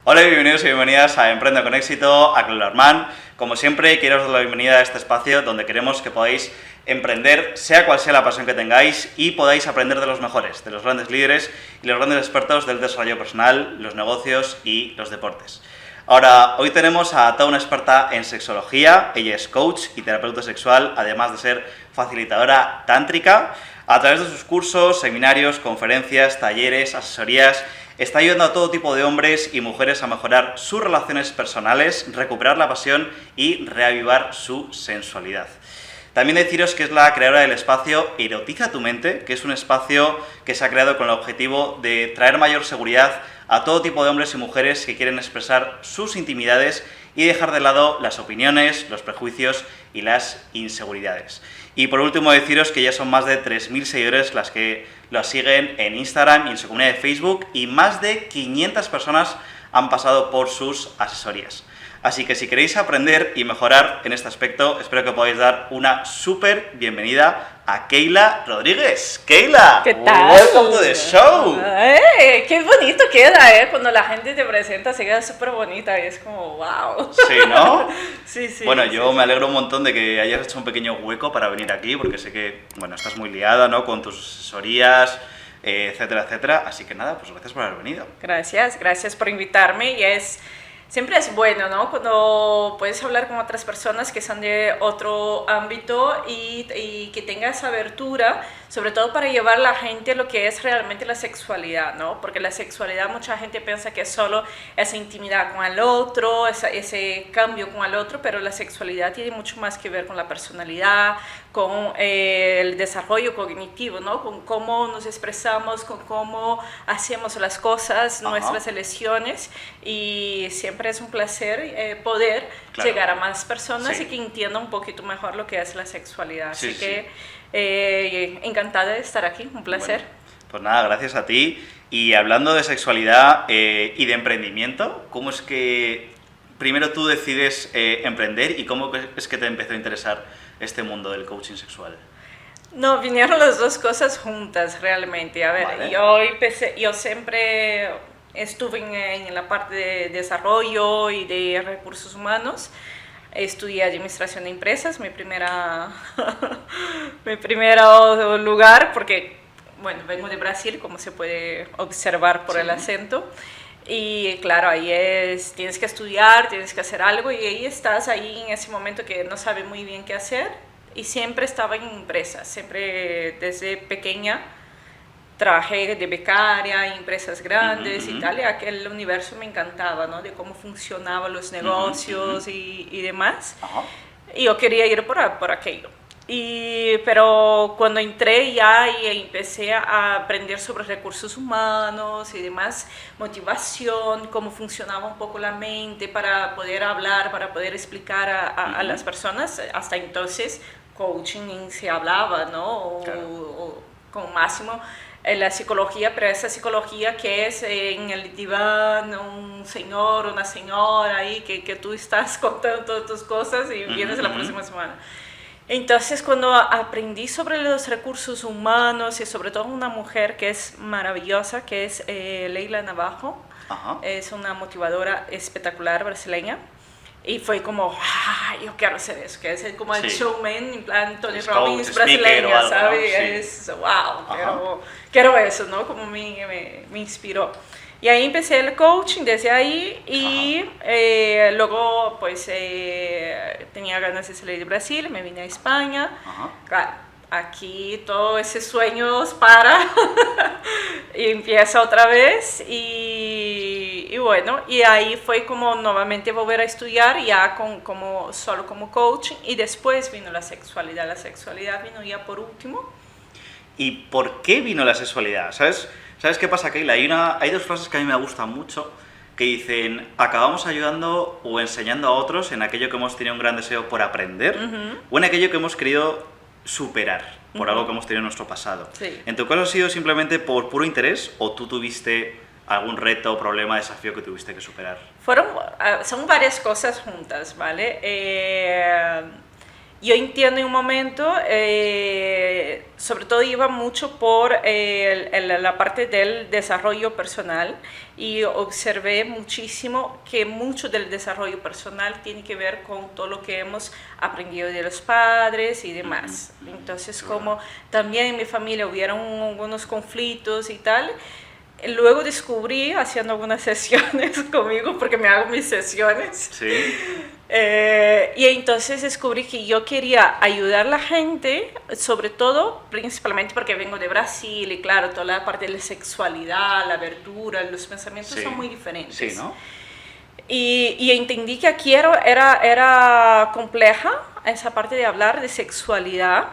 Hola y bienvenidos y bienvenidas a Emprende con Éxito, a Clolarman. Como siempre, quiero daros la bienvenida a este espacio donde queremos que podáis emprender, sea cual sea la pasión que tengáis, y podáis aprender de los mejores, de los grandes líderes y los grandes expertos del desarrollo personal, los negocios y los deportes. Ahora, hoy tenemos a toda una experta en sexología. Ella es coach y terapeuta sexual, además de ser facilitadora tántrica. A través de sus cursos, seminarios, conferencias, talleres, asesorías, está ayudando a todo tipo de hombres y mujeres a mejorar sus relaciones personales, recuperar la pasión y reavivar su sensualidad. También deciros que es la creadora del espacio Erotiza tu mente, que es un espacio que se ha creado con el objetivo de traer mayor seguridad a todo tipo de hombres y mujeres que quieren expresar sus intimidades y dejar de lado las opiniones, los prejuicios y las inseguridades. Y por último deciros que ya son más de 3.000 seguidores las que lo siguen en Instagram y en su comunidad de Facebook, y más de 500 personas han pasado por sus asesorías. Así que si queréis aprender y mejorar en este aspecto, espero que podáis dar una súper bienvenida a Keila Rodríguez. Keila, ¿qué tal? Welcome to the show. Qué bonito queda, cuando la gente te presenta, se queda súper bonita y es como, wow. Sí, ¿no? Sí. Bueno, yo sí. me alegro un montón de que hayas hecho un pequeño hueco para venir aquí, porque sé que, bueno, estás muy liada, ¿no?, con tus asesorías, etcétera, etcétera. Así que nada, pues gracias por haber venido. Gracias por invitarme y siempre es bueno, ¿no? Cuando puedes hablar con otras personas que son de otro ámbito y que tengas abertura, sobre todo para llevar a la gente a lo que es realmente la sexualidad, ¿no? Porque la sexualidad, mucha gente piensa que es solo esa intimidad con el otro, ese cambio con el otro, pero la sexualidad tiene mucho más que ver con la personalidad, con el desarrollo cognitivo, ¿no? Con cómo nos expresamos, con cómo hacemos las cosas, nuestras elecciones, y siempre es un placer poder llegar a más personas y que entiendan un poquito mejor lo que es la sexualidad. Así que encantada de estar aquí, un placer. Bueno, pues nada, gracias a ti. Y hablando de sexualidad y de emprendimiento, ¿cómo es que primero tú decides emprender y cómo es que te empezó a interesar este mundo del coaching sexual? No, vinieron las dos cosas juntas realmente. A ver, Vale. yo siempre estuve en la parte de desarrollo y de recursos humanos. Estudié administración de empresas, mi primer lugar, porque, bueno, vengo de Brasil, como se puede observar por el acento. Y claro, ahí tienes que estudiar, tienes que hacer algo, y ahí estás ahí en ese momento que no sabes muy bien qué hacer. Y siempre estaba en empresas, siempre desde pequeña trabajé de becaria en empresas grandes y tal, y aquel universo me encantaba, ¿no? De cómo funcionaban los negocios y demás. Y yo quería ir por aquello. Pero cuando entré ya y empecé a aprender sobre recursos humanos y demás, motivación, cómo funcionaba un poco la mente para poder hablar, para poder explicar a las personas, hasta entonces coaching se hablaba, ¿no? O con máximo la psicología, pero esa psicología que es en el diván, un señor, una señora ahí, que tú estás contando todas tus cosas y vienes la próxima semana. Entonces, cuando aprendí sobre los recursos humanos y sobre todo una mujer que es maravillosa, que es Leila Navajo, es una motivadora espectacular brasileña. Y fue como, yo quiero hacer eso, que es como el showman, en plan Tony Robbins brasileña, ¿sabes? ¿No? Wow, quiero eso, ¿no? Como me inspiró. Y ahí empecé el coaching desde ahí y luego pues tenía ganas de salir de Brasil, me vine a España. Claro, aquí todo ese sueño para y empieza otra vez y bueno, y ahí fue como nuevamente volver a estudiar ya solo como coaching, y después vino la sexualidad vino ya por último. ¿Y por qué vino la sexualidad? ¿Sabes qué pasa, Keila? Hay dos frases que a mí me gustan mucho, que dicen: acabamos ayudando o enseñando a otros en aquello que hemos tenido un gran deseo por aprender, o en aquello que hemos querido superar por algo que hemos tenido en nuestro pasado. Sí. ¿En tu caso ha sido simplemente por puro interés o tú tuviste algún reto, problema, desafío que tuviste que superar? Son varias cosas juntas, ¿vale? yo entiendo en un momento, sobre todo iba mucho por la parte del desarrollo personal y observé muchísimo que mucho del desarrollo personal tiene que ver con todo lo que hemos aprendido de los padres y demás. Entonces, como también en mi familia hubieron algunos conflictos y tal, luego descubrí, haciendo algunas sesiones conmigo, porque me hago mis sesiones, Sí. Y entonces descubrí que yo quería ayudar a la gente, sobre todo, principalmente porque vengo de Brasil y claro, toda la parte de la sexualidad, la verdura, los pensamientos Sí. son muy diferentes. Sí, ¿no? Y entendí que aquí era compleja esa parte de hablar de sexualidad.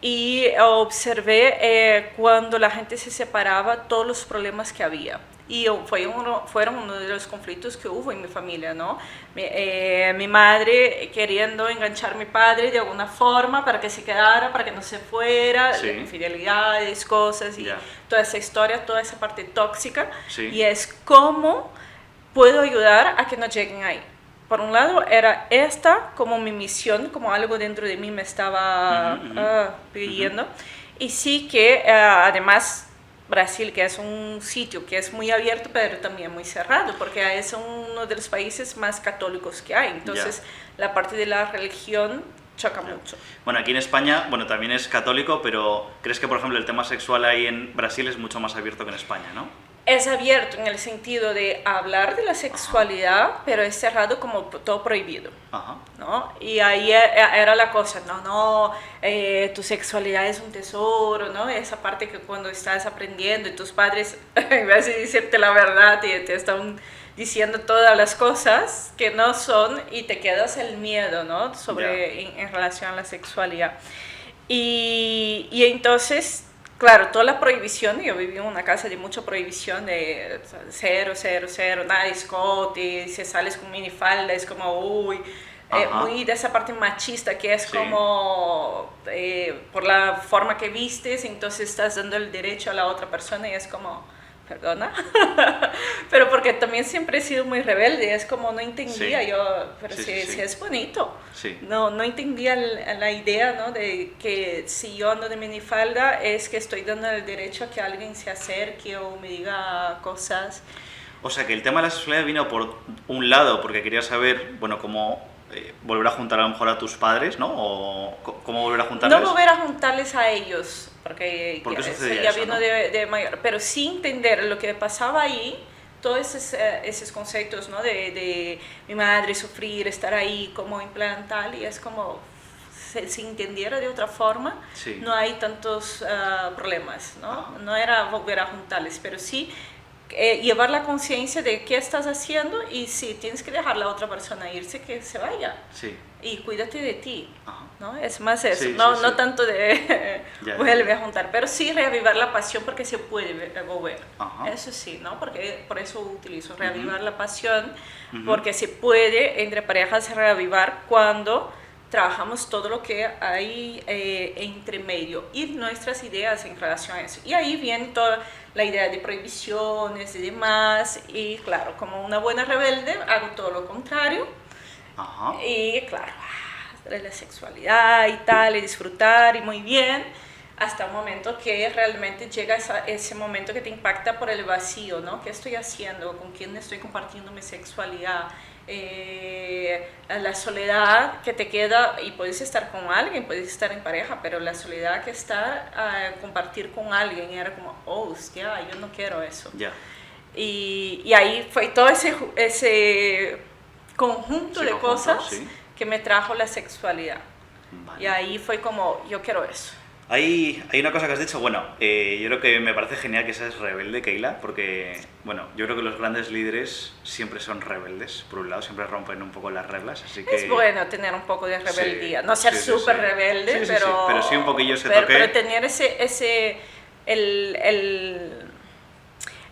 Y observé cuando la gente se separaba todos los problemas que había. Y fueron uno de los conflictos que hubo en mi familia, ¿no? Mi madre queriendo enganchar a mi padre de alguna forma para que se quedara, para que no se fuera, Sí. infidelidades, cosas, y Ya. toda esa historia, toda esa parte tóxica. Sí. Y es cómo puedo ayudar a que no lleguen ahí. Por un lado, era esta como mi misión, como algo dentro de mí me estaba pidiendo. Y sí que, además, Brasil, que es un sitio que es muy abierto, pero también muy cerrado, porque es uno de los países más católicos que hay. Entonces, la parte de la religión choca mucho. Bueno, aquí en España, bueno, también es católico, pero ¿crees que, por ejemplo, el tema sexual ahí en Brasil es mucho más abierto que en España, no? Es abierto en el sentido de hablar de la sexualidad, pero es cerrado como todo prohibido. Ajá. ¿No? Y ahí era la cosa, no, tu sexualidad es un tesoro, ¿no? Esa parte que cuando estás aprendiendo y tus padres, en vez de decirte la verdad, te están diciendo todas las cosas que no son y te quedas el miedo, ¿no? En relación a la sexualidad. Y entonces, claro, toda la prohibición, yo viví en una casa de mucha prohibición, de 0, 0, 0, nada de escote, si sales con minifalda es como, uy, muy de esa parte machista que es como, por la forma que vistes, entonces estás dando el derecho a la otra persona y es como, perdona, pero porque también siempre he sido muy rebelde, es como no entendía pero si es bonito, no entendía la idea, ¿no? De que si yo ando de minifalda es que estoy dando el derecho a que alguien se acerque o me diga cosas. O sea que el tema de la sexualidad vino por un lado porque quería saber, bueno, cómo volver a juntar a lo mejor a tus padres, ¿no? O cómo volver a juntarles. No volver a juntarles a ellos, porque ¿Por qué sucedía ya eso, vino no? de mayor, pero sí entender lo que pasaba ahí, todos esos conceptos, ¿no? De mi madre sufrir, estar ahí como en plan tal, y es como si entendiera de otra forma, no hay tantos problemas, ¿no? No era volver a juntarles, pero sí llevar la conciencia de qué estás haciendo y si tienes que dejar a la otra persona irse, que se vaya. Y cuídate de ti, ¿no? Es más eso, no tanto de vuelve a juntar, pero sí reavivar la pasión porque se puede volver. Eso sí, ¿no? Porque por eso utilizo reavivar la pasión, porque se puede entre parejas reavivar cuando trabajamos todo lo que hay entre medio y nuestras ideas en relación a eso. Y ahí viene toda la idea de prohibiciones y demás, y claro, como una buena rebelde hago todo lo contrario. Y claro, la sexualidad y tal, y disfrutar y muy bien, hasta un momento que realmente llega ese momento que te impacta por el vacío, ¿no? ¿Qué estoy haciendo? ¿Con quién estoy compartiendo mi sexualidad? La soledad que te queda, y puedes estar con alguien, puedes estar en pareja, pero la soledad que está compartir con alguien era como, oh, hostia, yo no quiero eso. Y ahí fue todo ese conjunto de cosas que me trajo la sexualidad. Y ahí fue como, yo quiero eso. Hay una cosa que has dicho, bueno, yo creo que me parece genial que seas rebelde, Keila, porque, bueno, yo creo que los grandes líderes siempre son rebeldes, por un lado, siempre rompen un poco las reglas, así que... Es bueno tener un poco de rebeldía, no ser súper rebelde, pero... Pero sí un poquillo ese toque... Pero tener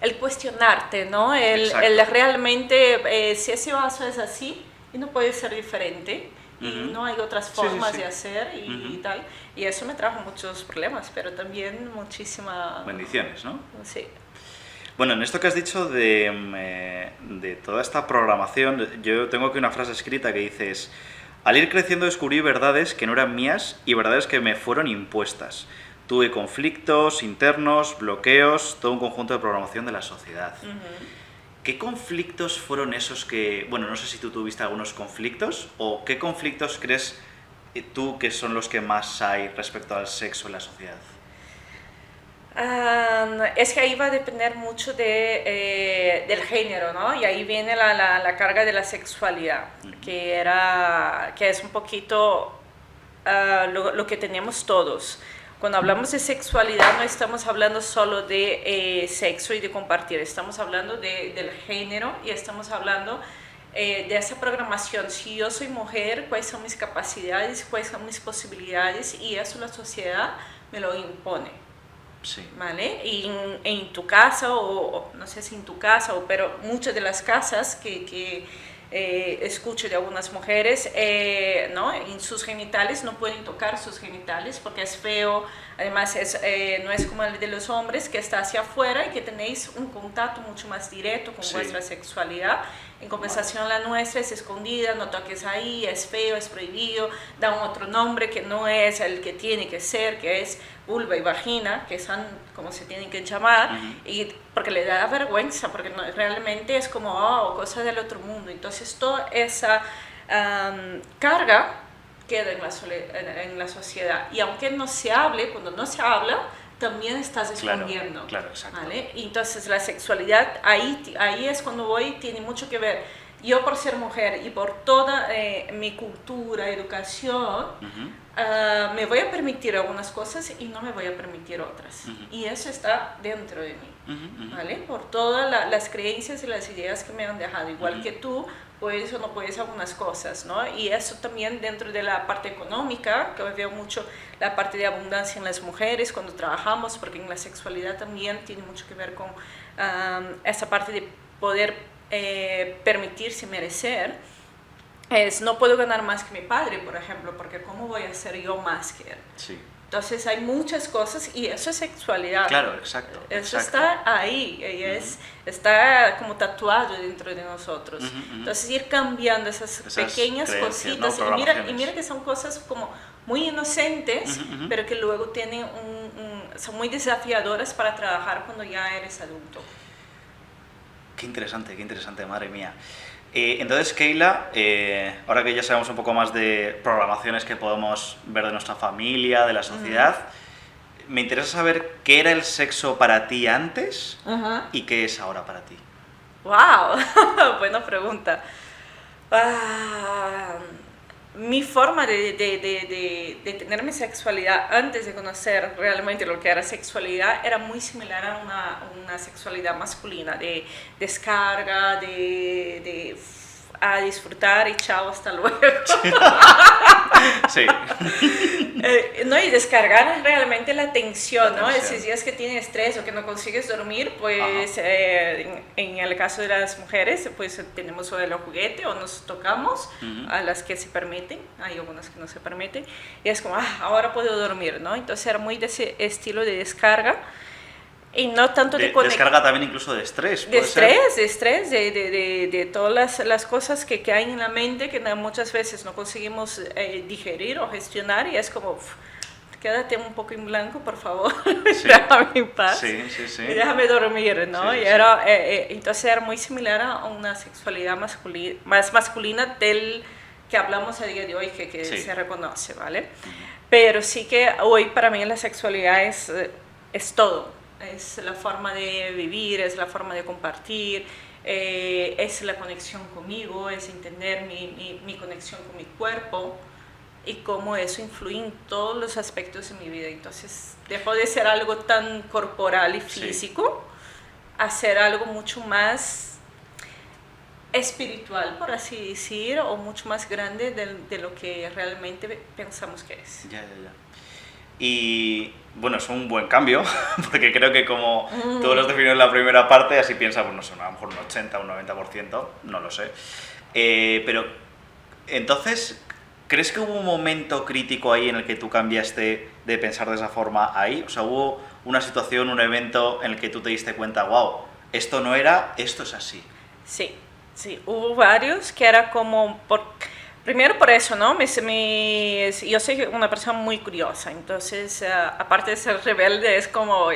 el cuestionarte, ¿no? El realmente, si ese vaso es así, y no puede ser diferente, y no hay otras formas de hacer y tal. Y eso me trajo muchos problemas, pero también muchísimas... bendiciones, ¿no? Sí. Bueno, en esto que has dicho de toda esta programación, yo tengo aquí una frase escrita que dices: Al ir creciendo descubrí verdades que no eran mías y verdades que me fueron impuestas. Tuve conflictos internos, bloqueos, todo un conjunto de programación de la sociedad. ¿Qué conflictos fueron esos que... Bueno, no sé si tú tuviste algunos conflictos o qué conflictos crees tú que son los que más hay respecto al sexo en la sociedad? Es que ahí va a depender mucho del género, ¿no? Y ahí viene la carga de la sexualidad, que es un poquito lo que tenemos todos. Cuando hablamos de sexualidad no estamos hablando solo de sexo y de compartir, estamos hablando del género y estamos hablando de esa programación. Si yo soy mujer, ¿cuáles son mis capacidades, cuáles son mis posibilidades? Y eso la sociedad me lo impone. Sí. ¿Vale? Y en tu casa, o no sé si en tu casa, pero muchas de las casas que escucho de algunas mujeres, ¿no? En sus genitales no pueden tocar sus genitales porque es feo, además no es como el de los hombres que está hacia afuera y que tenéis un contacto mucho más directo con vuestra sexualidad. En compensación la nuestra es escondida, no toques ahí, es feo, es prohibido, da un otro nombre que no es el que tiene que ser, que es vulva y vagina, que son como se tienen que llamar, y porque le da vergüenza, porque no, realmente es como cosa del otro mundo. Entonces toda esa carga queda en la sociedad, y aunque no se hable, cuando no se habla, también estás escondiendo. Claro, exacto. ¿Vale? Y entonces la sexualidad, ahí es cuando tiene mucho que ver. Yo por ser mujer y por toda mi cultura, educación, me voy a permitir algunas cosas y no me voy a permitir otras. Y eso está dentro de mí, ¿vale? Por todas las creencias y las ideas que me han dejado. Igual que tú, puedes o no puedes algunas cosas, ¿no? Y eso también dentro de la parte económica, que veo mucho la parte de abundancia en las mujeres cuando trabajamos, porque en la sexualidad también tiene mucho que ver con esa parte de poder permitirse merecer. No puedo ganar más que mi padre, por ejemplo, porque ¿cómo voy a ser yo más que él? Sí. Entonces hay muchas cosas y eso es sexualidad. Claro, exacto. Eso está ahí, está como tatuado dentro de nosotros. Entonces ir cambiando esas pequeñas cositas, ¿no? y mira que son cosas como muy inocentes, pero que luego tienen son muy desafiadoras para trabajar cuando ya eres adulto. Qué interesante, madre mía. Entonces, Keila, ahora que ya sabemos un poco más de programaciones que podemos ver de nuestra familia, de la sociedad, me interesa saber qué era el sexo para ti antes y qué es ahora para ti. ¡Wow! Buena pregunta. Mi forma de tener mi sexualidad antes de conocer realmente lo que era sexualidad era muy similar a una sexualidad masculina, de descarga, a disfrutar y chao, hasta luego. Sí. No, y descargar realmente la tensión, ¿no? Esos días que tienes estrés o que no consigues dormir, pues en el caso de las mujeres, pues tenemos o el juguete o nos tocamos a las que se permiten, hay algunas que no se permiten, y es como, ahora puedo dormir, ¿no? Entonces era muy de ese estilo de descarga. Y no tanto de descarga también incluso de estrés. De estrés, de todas las cosas que hay en la mente que muchas veces no conseguimos digerir o gestionar, y es como, quédate un poco en blanco, por favor, déjame en paz, y déjame dormir, ¿no? Sí, y era, entonces era muy similar a una sexualidad más masculina del que hablamos a día de hoy, que se reconoce, ¿vale? Pero sí que hoy para mí la sexualidad es todo. Es la forma de vivir, es la forma de compartir, es la conexión conmigo, es entender mi conexión con mi cuerpo y cómo eso influye en todos los aspectos de mi vida. Entonces, dejó de ser algo tan corporal y físico a ser algo mucho más espiritual, por así decir, o mucho más grande de lo que realmente pensamos que es. Ya. Y bueno, es un buen cambio, porque creo que como tú lo has definido en la primera parte, así piensas, pues no sé, a lo mejor un 80 o un 90%, no lo sé. Pero, entonces, ¿crees que hubo un momento crítico ahí en el que tú cambiaste de pensar de esa forma ahí? O sea, ¿hubo una situación, un evento en el que tú te diste cuenta, wow, esto no era, esto es así? Sí, hubo varios que era como... Primero por eso, ¿no? Yo soy una persona muy curiosa, entonces, aparte de ser rebelde, es como,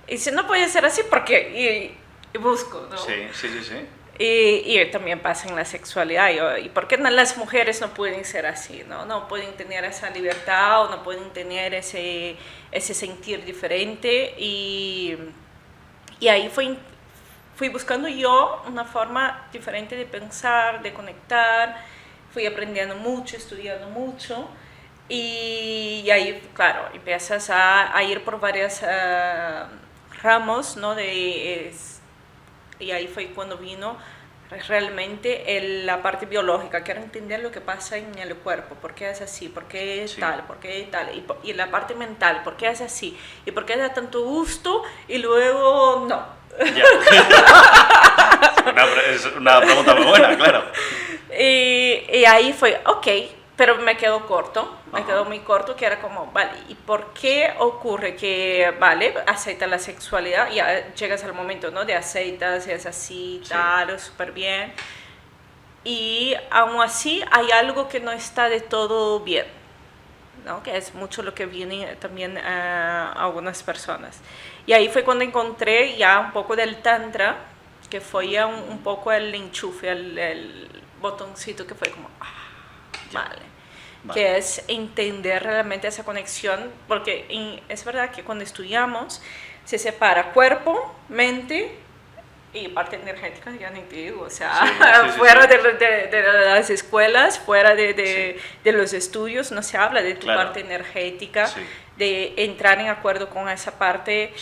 y si no puede ser así, ¿por qué? Y busco, ¿no? Sí, sí, sí, sí. Y también pasa en la sexualidad. ¿Y por qué las mujeres no pueden ser así? No pueden tener esa libertad o no pueden tener ese sentir diferente. Y ahí fui buscando yo una forma diferente de pensar, de conectar. Fui aprendiendo mucho, estudiando mucho. Y ahí, claro, empiezas a ir por varios ramos, ¿no? Y ahí fue cuando vino realmente la parte biológica. Quiero entender lo que pasa en el cuerpo, por qué es así, por qué es tal, por qué tal, y la parte mental, por qué es así, y por qué da tanto gusto y luego no. Ya. Es una pregunta muy buena, claro. Y ahí fue, ok, pero me quedó corto, me quedó muy corto, que era como, vale, ¿y por qué ocurre que, vale, acepta la sexualidad? Ya llegas al momento, ¿no? De aceitas, es así, Sí. tal, súper bien. Y aún así hay algo que no está de todo bien, ¿no? Que es mucho lo que viene también a algunas personas. Y ahí fue cuando encontré ya un poco del tantra, que fue ya un poco el enchufe, el botoncito que fue como, vale. Que es entender realmente esa conexión, porque es verdad que cuando estudiamos se separa cuerpo, mente y parte energética, ya ni te digo, o sea, fuera sí. de las escuelas, fuera de los estudios, no se habla de tu parte energética, de entrar en acuerdo con esa parte.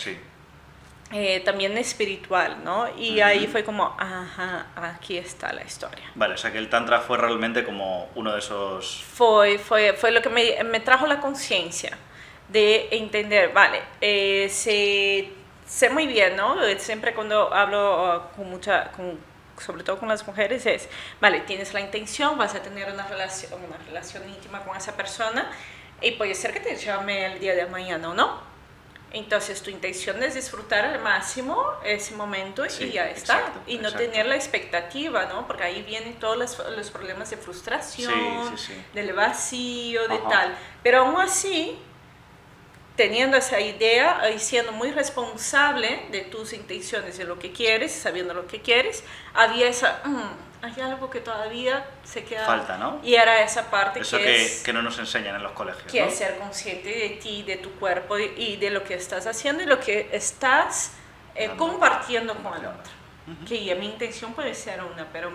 También espiritual, ¿no? Y ahí fue como, ajá, aquí está la historia. Vale, o sea que el Tantra fue realmente como uno de esos... Fue lo que me trajo la conciencia de entender, vale, sé muy bien, ¿no? Siempre cuando hablo sobre todo con las mujeres es, vale, tienes la intención, vas a tener una relación íntima con esa persona y puede ser que te llame el día de mañana o no. Entonces tu intención es disfrutar al máximo ese momento y ya está. Exacto, y no tener la expectativa, ¿no? Porque ahí vienen todos los problemas de frustración, del vacío, de tal. Pero aún así, teniendo esa idea y siendo muy responsable de tus intenciones, de lo que quieres, sabiendo lo que quieres, había esa... hay algo que todavía se queda... Falta, ¿no? Y era esa parte eso que no nos enseñan en los colegios, que ¿no? es ser consciente de ti, de tu cuerpo y de lo que estás haciendo y lo que estás compartiendo con el otro. Que ya mi intención puede ser una, pero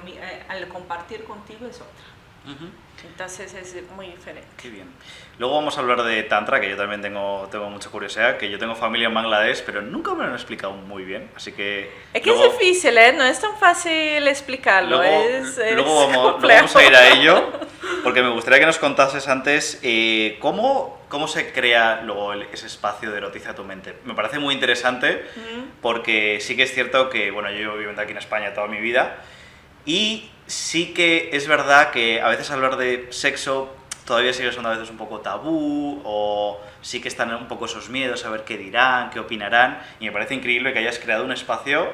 al compartir contigo es otra. Entonces es muy diferente. Qué bien. Luego vamos a hablar de Tantra, que yo también tengo mucha curiosidad, que yo tengo familia en Bangladesh, pero nunca me lo han explicado muy bien, así que... Es que luego, es difícil, ¿eh? No es tan fácil explicarlo, luego vamos a ir a ello, porque me gustaría que nos contases antes cómo se crea luego ese espacio de Erotiza tu mente. Me parece muy interesante, porque sí que es cierto que, bueno, yo llevo viviendo aquí en España toda mi vida, y sí que es verdad que a veces hablar de sexo todavía sigue siendo a veces un poco tabú, o sí que están un poco esos miedos a ver qué dirán, qué opinarán, y me parece increíble que hayas creado un espacio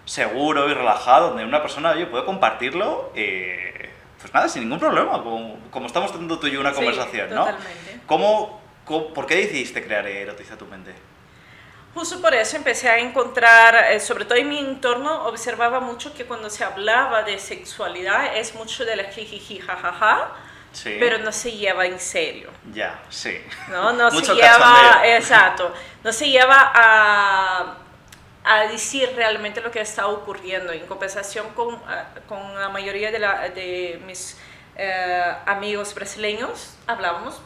seguro y relajado donde una persona, oye, puede compartirlo, pues nada, sin ningún problema, como estamos teniendo tú y yo una conversación, totalmente. ¿no? ¿Por qué decidiste crear Erotiza tu mente? Justo por eso empecé a encontrar, sobre todo en mi entorno, observaba mucho que cuando se hablaba de sexualidad es mucho de la jijiji, jajaja, pero no se lleva en serio. Ya, sí. No se lleva, exacto, no se lleva a decir realmente lo que está ocurriendo. En compensación con la mayoría de mis amigos brasileños, hablábamos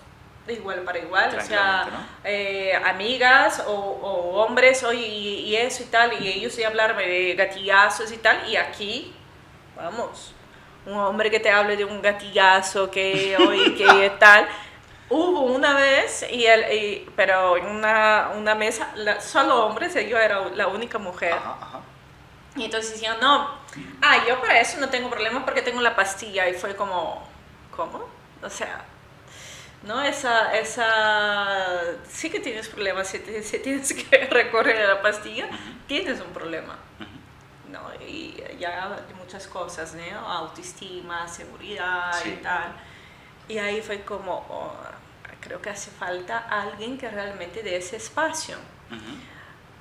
de igual para igual, o sea, ¿no? Amigas o hombres, oye, y eso y tal, y ellos ya hablarme de gatillazos y tal, y aquí, vamos, un hombre que te hable de un gatillazo, que tal. Hubo una vez, pero en una mesa, solo hombres, yo era la única mujer. Y entonces decían, no, yo para eso no tengo problema porque tengo la pastilla. Y fue como, ¿cómo? O sea, ¿no? Sí que tienes problemas, si tienes que recorrer a la pastilla, tienes un problema. ¿No? Y ya de muchas cosas, ¿no? Autoestima, seguridad Sí. y tal. Y ahí fue como, oh, creo que hace falta alguien que realmente dé ese espacio. Ujú.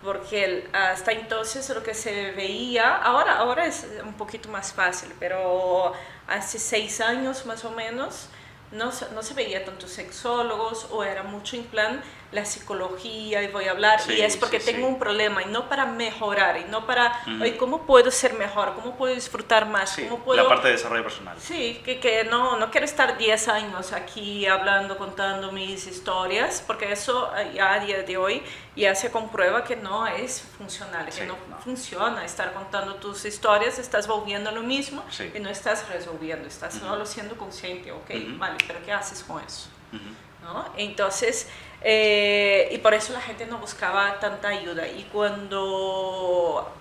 Porque hasta entonces lo que se veía, ahora es un poquito más fácil, pero hace 6 años más o menos no se veía tantos sexólogos o era mucho en plan la psicología y voy a hablar Sí, y es porque sí, tengo sí. un problema y no para mejorar y no para, Ujú. oye, ¿cómo puedo ser mejor? ¿Cómo puedo disfrutar más? Sí, ¿Cómo puedo...? la parte de desarrollo personal. Sí, que no quiero estar 10 años aquí hablando, contando mis historias, porque eso ya a día de hoy ya se comprueba que no es funcional, Sí, que no no. funciona estar contando tus historias, estás volviendo lo mismo Sí. y no estás resolviendo, estás Ujú. solo siendo consciente, ok, Ujú. vale, pero ¿qué haces con eso? Ujú. ¿No? Entonces, y por eso la gente no buscaba tanta ayuda. Y cuando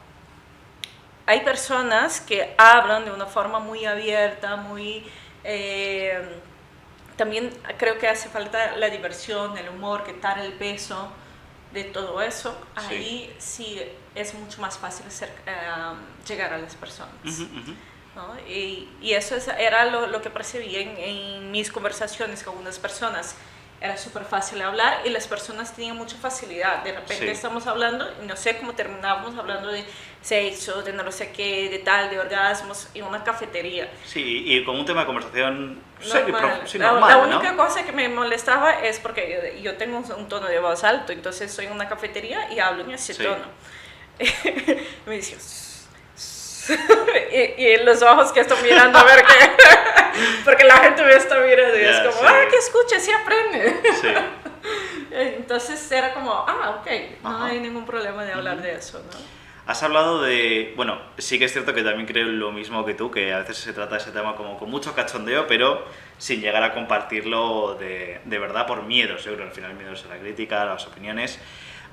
hay personas que hablan de una forma muy abierta, muy... también creo que hace falta la diversión, el humor, quitar el peso de todo eso. Sí. Ahí sí es mucho más fácil llegar a las personas. Ujú, ujú. ¿No? Y eso era lo que percibí en mis conversaciones con algunas personas. Era súper fácil hablar y las personas tenían mucha facilidad. De repente Sí. estamos hablando, y no sé cómo terminábamos hablando de sexo, de no sé qué, de tal, de orgasmos, en una cafetería. Sí, y como un tema de conversación Normal. sí, La normal, única ¿no? cosa que me molestaba es porque yo tengo un tono de voz alto, entonces soy en una cafetería y hablo en ese Sí. tono. Me decía... y los ojos que estoy mirando a ver qué, porque la gente me está mirando y Ya, es como, sí. que escucha, sí aprende. Sí. Entonces era como, ok, no Ajá. hay ningún problema de hablar Ujú. de eso, ¿no? Has hablado de... Bueno, sí que es cierto que también creo lo mismo que tú, que a veces se trata de ese tema como con mucho cachondeo, pero sin llegar a compartirlo de verdad por miedos. Yo creo que al final el miedo es a la crítica, a las opiniones.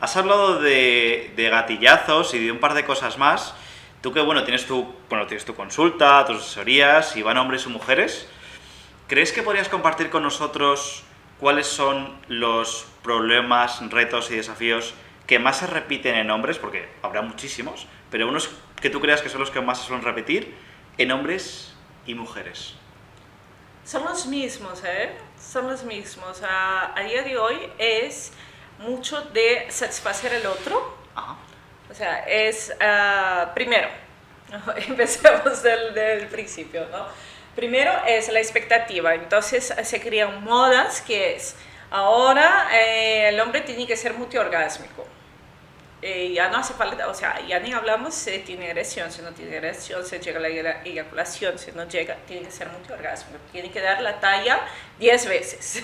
Has hablado de gatillazos y de un par de cosas más. Tú que, tienes tu consulta, tus asesorías, y van hombres y mujeres. ¿Crees que podrías compartir con nosotros cuáles son los problemas, retos y desafíos que más se repiten en hombres? Porque habrá muchísimos, pero unos que tú creas que son los que más se suelen repetir en hombres y mujeres. Son los mismos, ¿eh? Son los mismos. A día de hoy es mucho de satisfacer al otro. Ajá. O sea, es, primero, empecemos del principio, ¿no? Primero es la expectativa, entonces se crean modas que es, ahora el hombre tiene que ser multiorgásmico. Ya no hace falta, o sea, ya ni hablamos si tiene erección, si no tiene erección, si llega la eyaculación, si no llega, tiene que ser multiorgásmico, tiene que dar la talla 10 veces. Se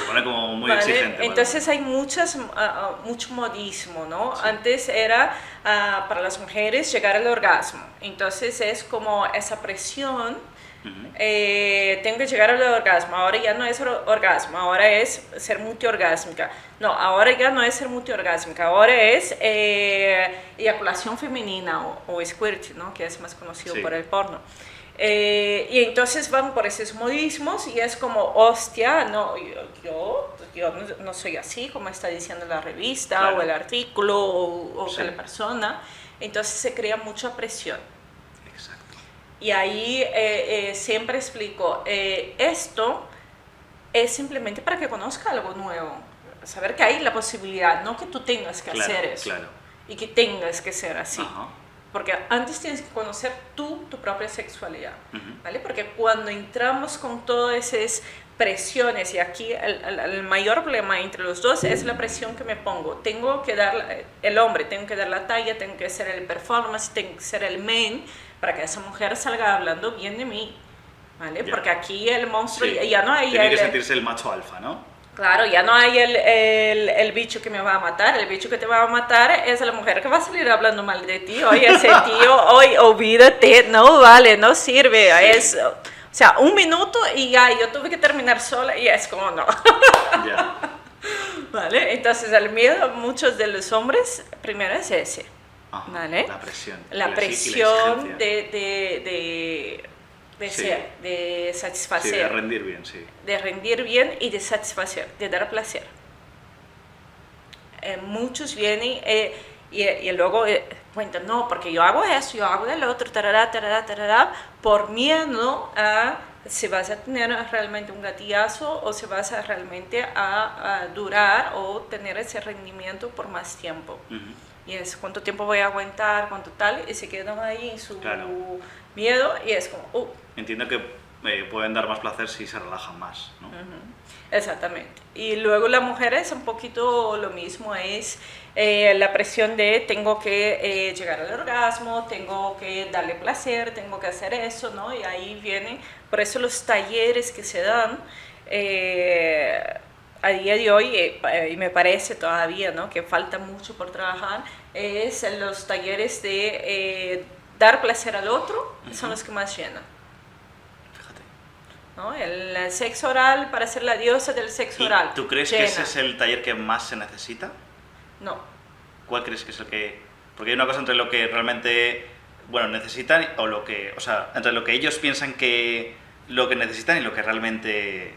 pone como muy ¿Vale? exigente. Entonces hay mucho modismo, ¿no? Sí. Antes era para las mujeres llegar al orgasmo, entonces es como esa presión. Ujú. Tengo que llegar al orgasmo, ahora ya no es orgasmo, ahora es ser multiorgásmica. No, ahora ya no es ser multiorgásmica, ahora es eyaculación femenina o squirt, ¿no? Que es más conocido Sí. por el porno. Y entonces van por esos modismos y es como, hostia, no, yo no soy así como está diciendo la revista, Claro. o el artículo o Sí. la persona. Entonces se crea mucha presión. Exacto. Y ahí siempre explico, esto es simplemente para que conozca algo nuevo, saber que hay la posibilidad, no que tú tengas que Claro, hacer eso claro. y que tengas que ser así. Ajá. Porque antes tienes que conocer tu propia sexualidad, Ujú. ¿vale? Porque cuando entramos con todas esas presiones, y aquí el mayor problema entre los dos es la presión que me pongo. Tengo que dar, el hombre, tengo que dar la talla, tengo que hacer el performance, tengo que ser el main, para que esa mujer salga hablando bien de mí, ¿vale? Ya. Porque aquí el monstruo, Sí. ya no hay... Tiene que sentirse el macho alfa, ¿no? Claro, ya no hay el bicho que me va a matar, el bicho que te va a matar es la mujer que va a salir hablando mal de ti. Oye, ese tío, hoy olvídate, no vale, no sirve. Sí. Es, o sea, 1 minuto y ya, yo tuve que terminar sola y es como no. Ya. ¿Vale? Entonces el miedo a muchos de los hombres, primero es ese. Ajá. ¿Vale? La presión. La y presión exigencia. de Sí. ser, de Sí, satisfacer. de rendir bien, sí. De rendir bien y de satisfacer, de dar placer. Muchos vienen y luego cuentan, no, porque yo hago eso, yo hago el otro, tarará, tarará, tarará, por miedo a si vas a tener realmente un gatillazo o si vas a realmente a durar o tener ese rendimiento por más tiempo. Y es cuánto tiempo voy a aguantar, cuánto tal, y se quedan ahí en su miedo y es como, Entiendo que pueden dar más placer si se relajan más, ¿no? Exactamente. Y luego la mujer es un poquito lo mismo, es la presión de tengo que llegar al orgasmo, tengo que darle placer, tengo que hacer eso, ¿no? Y ahí vienen, por eso los talleres que se dan a día de hoy, y me parece todavía, ¿no?, que falta mucho por trabajar, es los talleres de dar placer al otro, son los que más llenan. ¿No? El sexo oral para ser la diosa del sexo oral. ¿Tú crees que ese es el taller que más se necesita? No. ¿Cuál crees que es el que...? Porque hay una cosa entre lo que realmente, bueno, necesitan o lo que... O sea, entre lo que ellos piensan que lo que necesitan y lo que realmente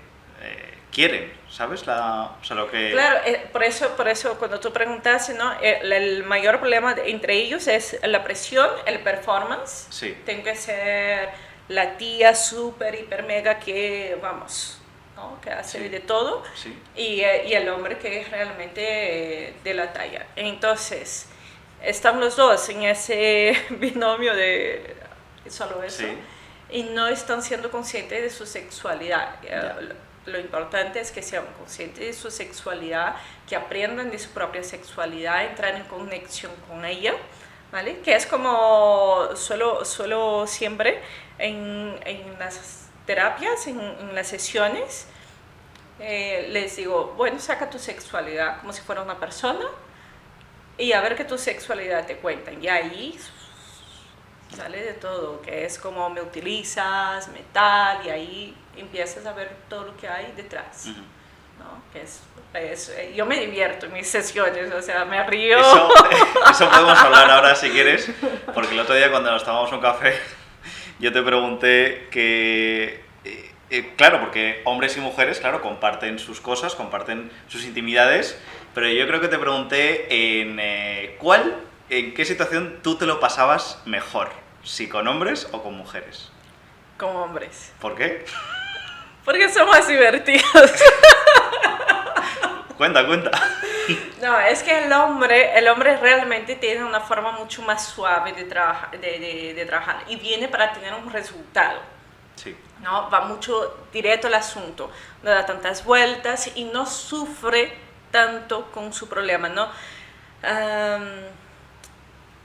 quieren, ¿sabes? O sea, lo que... Claro, por eso cuando tú preguntaste, ¿no? El mayor problema entre ellos es la presión, el performance. Sí. Tengo que ser la tía súper, hiper, mega que, vamos, ¿no?, que hace de todo, y el hombre que es realmente de la talla. Entonces, están los dos en ese binomio de solo eso, y no están siendo conscientes de su sexualidad. Lo importante es que sean conscientes de su sexualidad, que aprendan de su propia sexualidad, entrar en conexión con ella, ¿vale? Que es como suelo siempre en las terapias, en las sesiones, les digo, bueno, saca tu sexualidad como si fuera una persona y a ver qué tu sexualidad te cuentan. Y ahí sale de todo, que es como me utilizas, me tal, y ahí empiezas a ver todo lo que hay detrás. ¿No? Que yo me divierto en mis sesiones, o sea, me río. Eso podemos hablar ahora si quieres, porque el otro día cuando nos tomamos un café, yo te pregunté que, claro, porque hombres y mujeres, claro, comparten sus cosas, comparten sus intimidades, pero yo creo que te pregunté en qué situación tú te lo pasabas mejor, si con hombres o con mujeres. Con hombres. ¿Por qué? Porque son más divertidos. Cuenta. No, es que el hombre realmente tiene una forma mucho más suave de trabajar y viene para tener un resultado. Sí. ¿No? Va mucho directo al asunto, no da tantas vueltas y no sufre tanto con su problema, ¿no?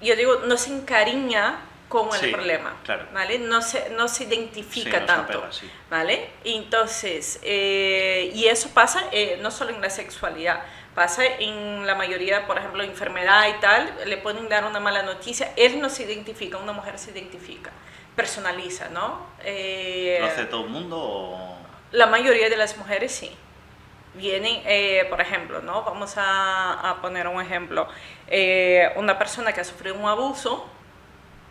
Yo digo, no se encariña con el problema, claro. ¿vale? No se identifica tanto, apega, sí. ¿vale? Entonces, y eso pasa no solo en la sexualidad, pasa en la mayoría, por ejemplo, enfermedad y tal, le pueden dar una mala noticia, él no se identifica, una mujer se identifica, personaliza, ¿no? ¿Lo hace todo el mundo o...? La mayoría de las mujeres sí. Vienen, por ejemplo, ¿no? Vamos a poner un ejemplo, una persona que ha sufrido un abuso,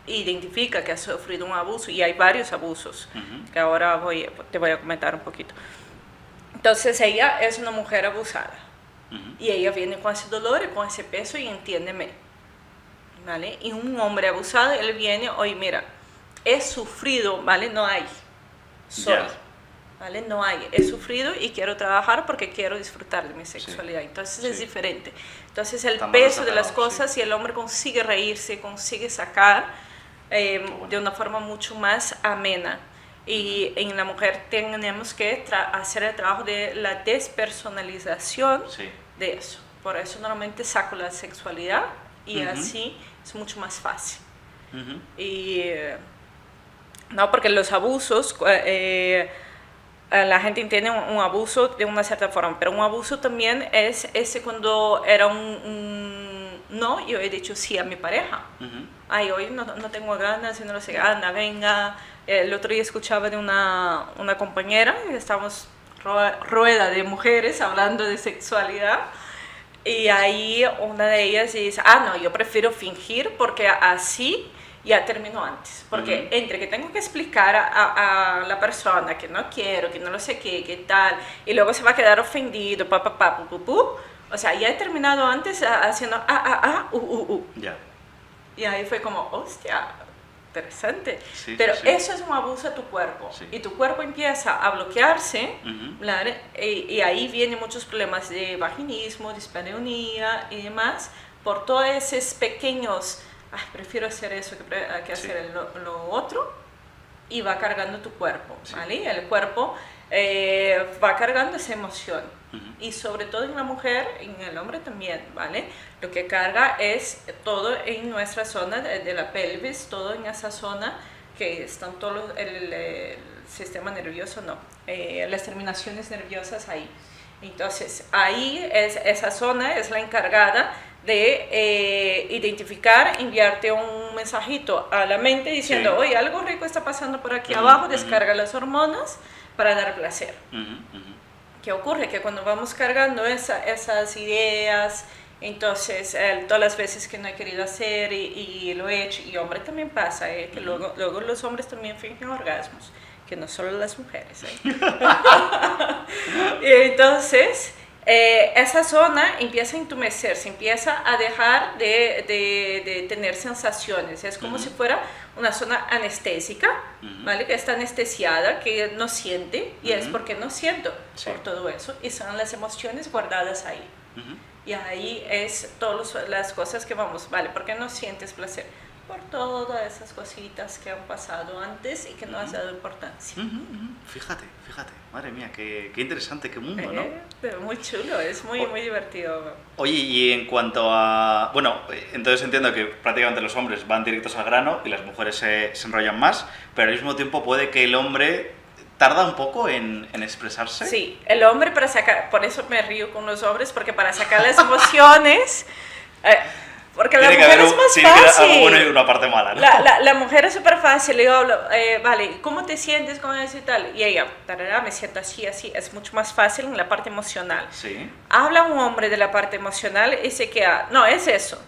identifica que ha sufrido un abuso y hay varios abusos que ahora te voy a comentar un poquito. Entonces ella es una mujer abusada y ella viene con ese dolor y con ese peso y entiéndeme, ¿vale? Y un hombre abusado, él viene, oye, mira, he sufrido, ¿vale? No hay, soy, ¿vale? No hay, he sufrido y quiero trabajar porque quiero disfrutar de mi sexualidad. Entonces es diferente. Entonces el peso de las cosas y el hombre consigue reírse, consigue sacar de una forma mucho más amena. Y en la mujer tenemos que hacer el trabajo de la despersonalización de eso. Por eso normalmente saco la sexualidad y así es mucho más fácil. Y no, porque los abusos, la gente entiende un abuso de una cierta forma, pero un abuso también es ese cuando era no, yo he dicho sí a mi pareja. Ay, hoy no tengo ganas, no lo sé, anda, venga. El otro día escuchaba de una compañera, estábamos rueda de mujeres hablando de sexualidad, y ahí una de ellas dice, no, yo prefiero fingir porque así ya termino antes. Porque entre que tengo que explicar a la persona que no quiero, que no lo sé qué tal, y luego se va a quedar ofendido, Ya. o sea, ya he terminado antes haciendo Ya. Y ahí fue como, hostia, interesante. Sí, Pero sí, sí. eso es un abuso a tu cuerpo. Sí. Y tu cuerpo empieza a bloquearse, Ujú. ¿vale? Y ahí vienen muchos problemas de vaginismo, dispareunia y demás, por todos esos pequeños, prefiero hacer eso que Sí. hacer lo otro, y va cargando tu cuerpo, Sí. ¿vale? El cuerpo va cargando esa emoción. Ujú. Y sobre todo en la mujer, en el hombre también, ¿vale? Lo que carga es todo en nuestra zona de la pelvis, todo en esa zona que están todos el sistema nervioso, no, las terminaciones nerviosas ahí. Entonces, ahí esa zona es la encargada de identificar, enviarte un mensajito a la mente diciendo, Sí. oye, algo rico está pasando por aquí Ujú, abajo, ujú. descarga las hormonas para dar placer. Ujú, ujú. ¿Qué ocurre? Que cuando vamos cargando esas ideas, entonces todas las veces que no he querido hacer y lo he hecho, y hombre también pasa, que luego los hombres también fingen orgasmos, que no solo las mujeres. Y entonces esa zona empieza a entumecerse, empieza a dejar de tener sensaciones, es como si fuera una zona anestésica, ¿vale? Que está anestesiada, que no siente, y es porque no siento por todo eso, y son las emociones guardadas ahí. Y ahí es todas las cosas que vamos, ¿vale? ¿Por qué no sientes placer? Por todas esas cositas que han pasado antes y que no has dado importancia. Fíjate, madre mía, qué interesante, qué mundo, ¿no? Pero muy chulo, es muy divertido. Oye, y en cuanto a... Bueno, entonces entiendo que prácticamente los hombres van directos al grano y las mujeres se enrollan más, pero al mismo tiempo puede que el hombre tarda un poco en expresarse. Sí, el hombre para sacar, por eso me río con los hombres, porque para sacar las emociones... porque la mujer es más fácil. Algo bueno y una parte mala, ¿no? La mujer es súper fácil. Le digo, vale, ¿cómo te sientes con eso y tal? Y ella, tarara, me siento así. Es mucho más fácil en la parte emocional. Sí. Habla un hombre de la parte emocional y se queda, no, es eso.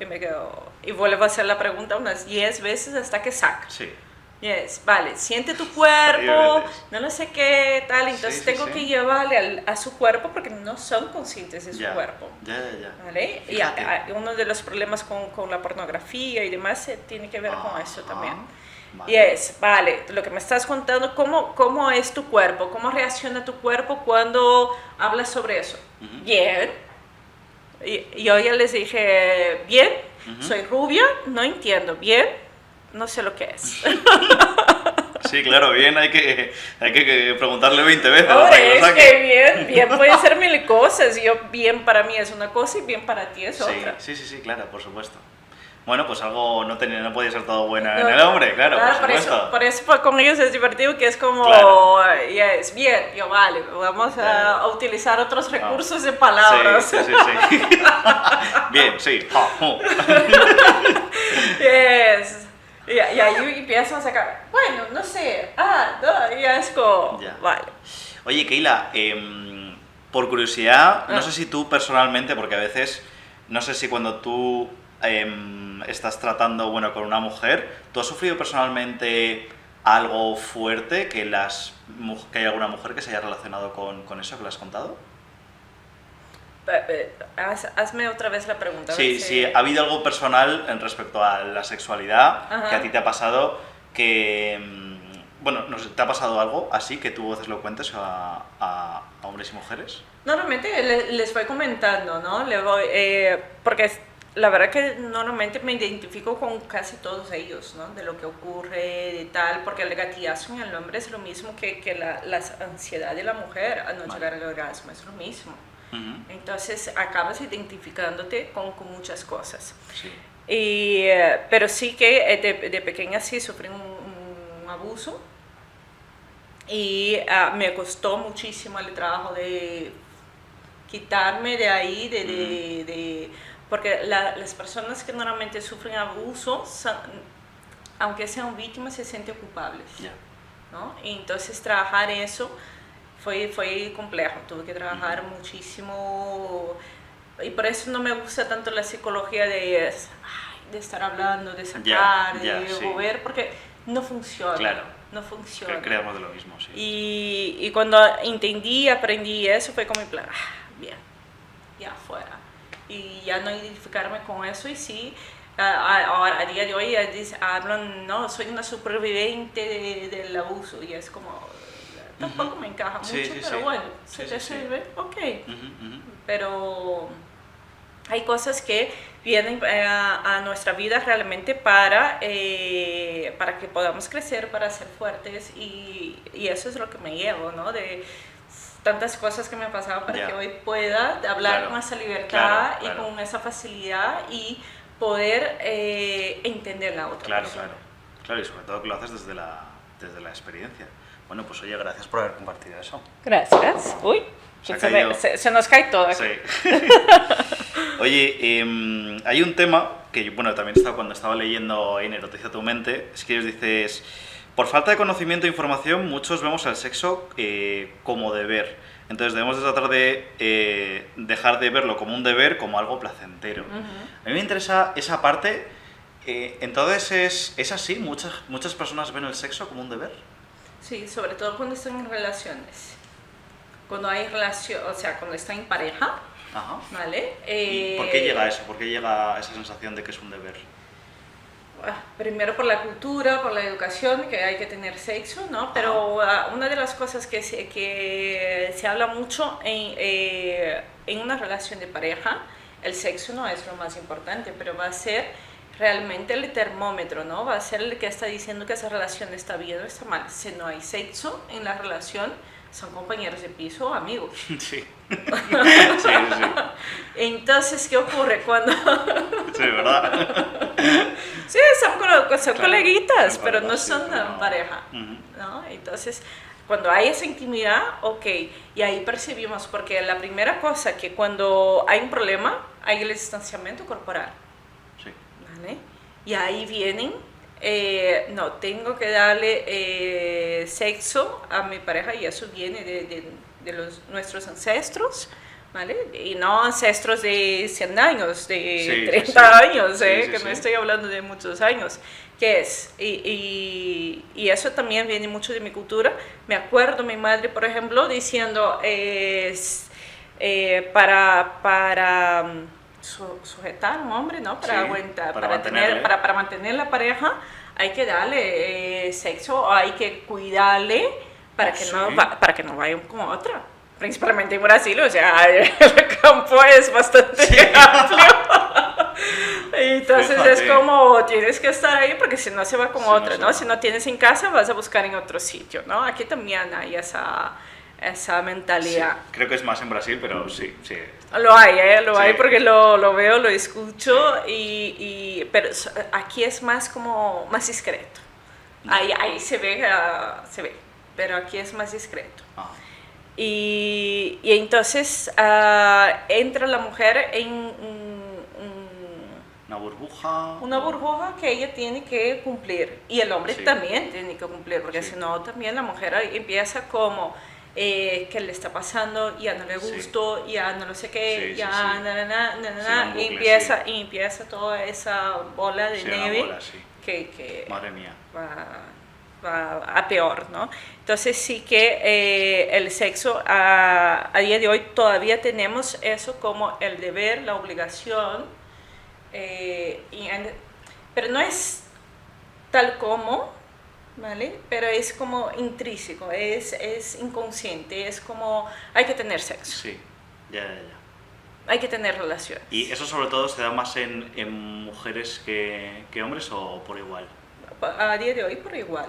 Y me quedo, y vuelvo a hacer la pregunta unas 10 veces hasta que saca. Sí. Yes, vale, siente tu cuerpo, no lo sé qué, tal, entonces tengo que llevarle a su cuerpo porque no son conscientes de su cuerpo. Ya. ¿Vale? Y uno de los problemas con la pornografía y demás tiene que ver con eso también. Vale. Y es, vale, lo que me estás contando, ¿cómo es tu cuerpo? ¿Cómo reacciona tu cuerpo cuando hablas sobre eso? Bien. Y yo ya les dije, bien, soy rubia, no entiendo, bien, no sé lo que es. Sí, claro, bien, hay que preguntarle 20 veces. Hombre, es que bien puede ser mil cosas. Bien para mí es una cosa y bien para ti es otra. Sí, claro, por supuesto. Bueno, pues algo no podía ser todo bueno en el hombre, claro, por supuesto. Por eso con ellos es divertido, que es como, ya es bien, yo vale, vamos a utilizar otros recursos de palabras. Sí. Bien, sí. Yes. Y ahí empiezan a sacar, bueno, no sé, y es como, vale. Oye, Keila, por curiosidad, no sé si tú personalmente, porque a veces, no sé si cuando tú estás tratando, con una mujer, ¿tú has sufrido personalmente algo fuerte que hay alguna mujer que se haya relacionado con eso que le has contado? Hazme otra vez la pregunta. Sí, ¿ha habido algo personal en respecto a la sexualidad que a ti te ha pasado que... no sé, ¿te ha pasado algo así que tú veces lo cuentes a hombres y mujeres? Normalmente les voy comentando, ¿no? Porque la verdad que normalmente me identifico con casi todos ellos, ¿no? De lo que ocurre, de tal, porque el gatillazo en el hombre es lo mismo que la ansiedad de la mujer a no llegar al orgasmo, es lo mismo. Entonces acabas identificándote con muchas cosas. Sí. Pero sí que de pequeña sí sufrí un abuso y me costó muchísimo el trabajo de quitarme de ahí, porque las personas que normalmente sufren abuso, aunque sean víctimas, se sienten culpables. ¿No? Y entonces trabajar eso fue complejo, tuve que trabajar muchísimo y por eso no me gusta tanto la psicología de estar hablando, de sacar, de mover, porque no funciona. Claro. No funciona. Creamos de lo mismo, sí. Y cuando aprendí eso fue como en plan, bien, ya fuera. Y ya no identificarme con eso y sí ahora, a día de hoy hablan, no, soy una superviviente del abuso y es como, tampoco me encaja mucho, Sí, sí, pero sí. bueno, Sí, si sí, te sí. sirve, ok. Ujú. Pero hay cosas que vienen a nuestra vida realmente para que podamos crecer, para ser fuertes y eso es lo que me llevo, ¿no? De tantas cosas que me han pasado para Ya. que hoy pueda hablar Claro, con esa libertad claro, y claro. con esa facilidad y poder entender la otra Claro, persona. claro. Claro, y sobre todo que lo haces desde la experiencia. Bueno, pues oye, gracias por haber compartido eso. Gracias. Uy, Se ha caído. se nos cae todo aquí. Sí. Oye, hay un tema que, bueno, también cuando estaba leyendo en Erotiza tu mente, es que ellos dices, por falta de conocimiento e información, muchos vemos el sexo como deber. Entonces debemos de tratar de dejar de verlo como un deber, como algo placentero. A mí me interesa esa parte. Entonces, ¿es así? ¿Muchas personas ven el sexo como un deber? Sí, sobre todo cuando están en relaciones. Cuando hay relación, o sea, cuando están en pareja, Ajá. ¿vale? ¿Y por qué llega eso? ¿Por qué llega esa sensación de que es un deber? Primero por la cultura, por la educación, que hay que tener sexo, ¿no? Pero una de las cosas que se habla mucho en una relación de pareja, el sexo no es lo más importante, pero va a ser realmente el termómetro, ¿no? Va a ser el que está diciendo que esa relación está bien o está mal. Si no hay sexo en la relación, son compañeros de piso o amigos. Sí. Sí, sí. Entonces, ¿qué ocurre cuando...? Sí, ¿verdad? Sí, son coleguitas, son pero colegas, no sí, son pero no. pareja, Ujú. ¿no? Entonces, cuando hay esa intimidad, ok, y ahí percibimos, porque la primera cosa que cuando hay un problema, hay el distanciamiento corporal, Sí. ¿vale? Y ahí vienen, no, tengo que darle sexo a mi pareja y eso viene de nuestros ancestros, ¿vale? Y no ancestros de 100 años, de Sí, 30 sí. años, Sí, que sí, no sí. estoy hablando de muchos años. ¿Qué es? Y eso también viene mucho de mi cultura. Me acuerdo mi madre, por ejemplo, diciendo, para sujetar a un hombre, ¿no? Para Sí, aguantar, para mantenerle. para mantener la pareja, hay que darle sexo, hay que cuidarle para que, Sí. para que no vaya con otra. Principalmente en Brasil, o sea, el campo es bastante amplio. Entonces Fíjate. es como, tienes que estar ahí porque si no se va con Si no otra, se ¿no? va. Si no tienes en casa, vas a buscar en otro sitio, ¿no? Aquí también hay esa Sí, mentalidad. creo que es más en Brasil, pero sí, sí. Lo hay, lo Sí. hay porque lo veo, lo escucho, pero aquí es más como, más discreto. Ahí se ve, pero aquí es más discreto. Ah, Y entonces entra la mujer en una burbuja. una burbuja que ella tiene que cumplir y el hombre Sí. también tiene que cumplir, porque Sí. si no también la mujer ahí empieza como ¿qué le está pasando? Ya no le Sí. gustó, ya no lo sé qué, Sí, ya sí, sí. Sí, un y bucle, y empieza toda esa bola de Sí, una nieve bola, sí. que Madre mía. va a peor, ¿no? Entonces sí que el sexo a día de hoy todavía tenemos eso como el deber, la obligación, pero no es tal como, ¿vale? Pero es como intrínseco, es inconsciente, es como hay que tener sexo, Sí, ya. hay que tener relaciones. ¿Y eso sobre todo se da más en mujeres que hombres o por igual? A día de hoy por igual.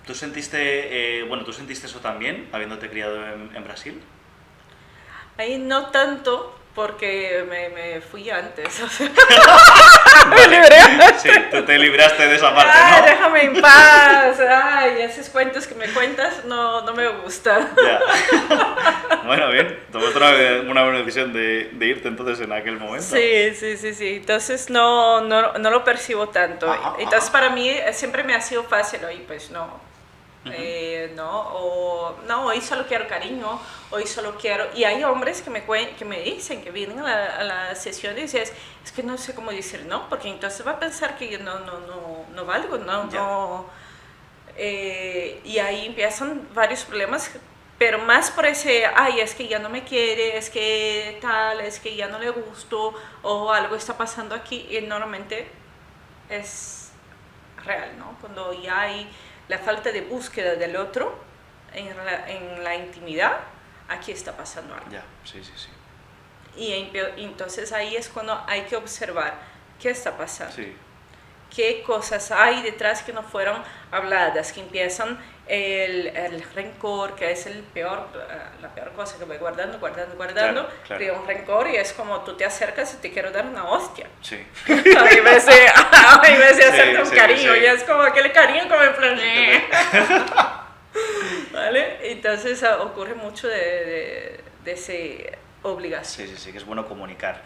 ¿Tú sentiste eso también, habiéndote criado en Brasil? Ahí no tanto, porque me fui antes. O sea, Vale. libré antes. Sí, tú te libraste de esa parte, Ay, ¿no? déjame en paz. Ay, esos cuentos que me cuentas no me gustan. Ya. Bueno, bien. Tomaste una buena decisión de irte entonces en aquel momento. Sí. Entonces no lo percibo tanto. Ajá, Entonces ajá. para mí siempre me ha sido fácil, oye, pues no. Ujú. Hoy solo quiero cariño, hoy solo quiero... Y hay hombres que me dicen, que vienen a la sesión y dicen, es que no sé cómo decir no, porque entonces va a pensar que yo no valgo, Ya. y ahí empiezan varios problemas pero más por ese, ay, es que ya no me quiere, es que tal, es que ya no le gusto, o algo está pasando aquí, y normalmente es real, ¿no? Cuando ya hay la falta de búsqueda del otro en la intimidad, aquí está pasando algo. Ya, sí, sí, sí. Y entonces ahí es cuando hay que observar qué está pasando. Sí. Qué cosas hay detrás que no fueron habladas, que empiezan el rencor, que es la peor cosa que voy guardando, Claro. crea un rencor y es como tú te acercas y te quiero dar una hostia. Sí. A vez de hacerte un sí, cariño, sí. y es como aquel cariño como en plan... ¿Vale? Entonces ocurre mucho de esa obligación. Sí, sí, sí, que es bueno comunicar.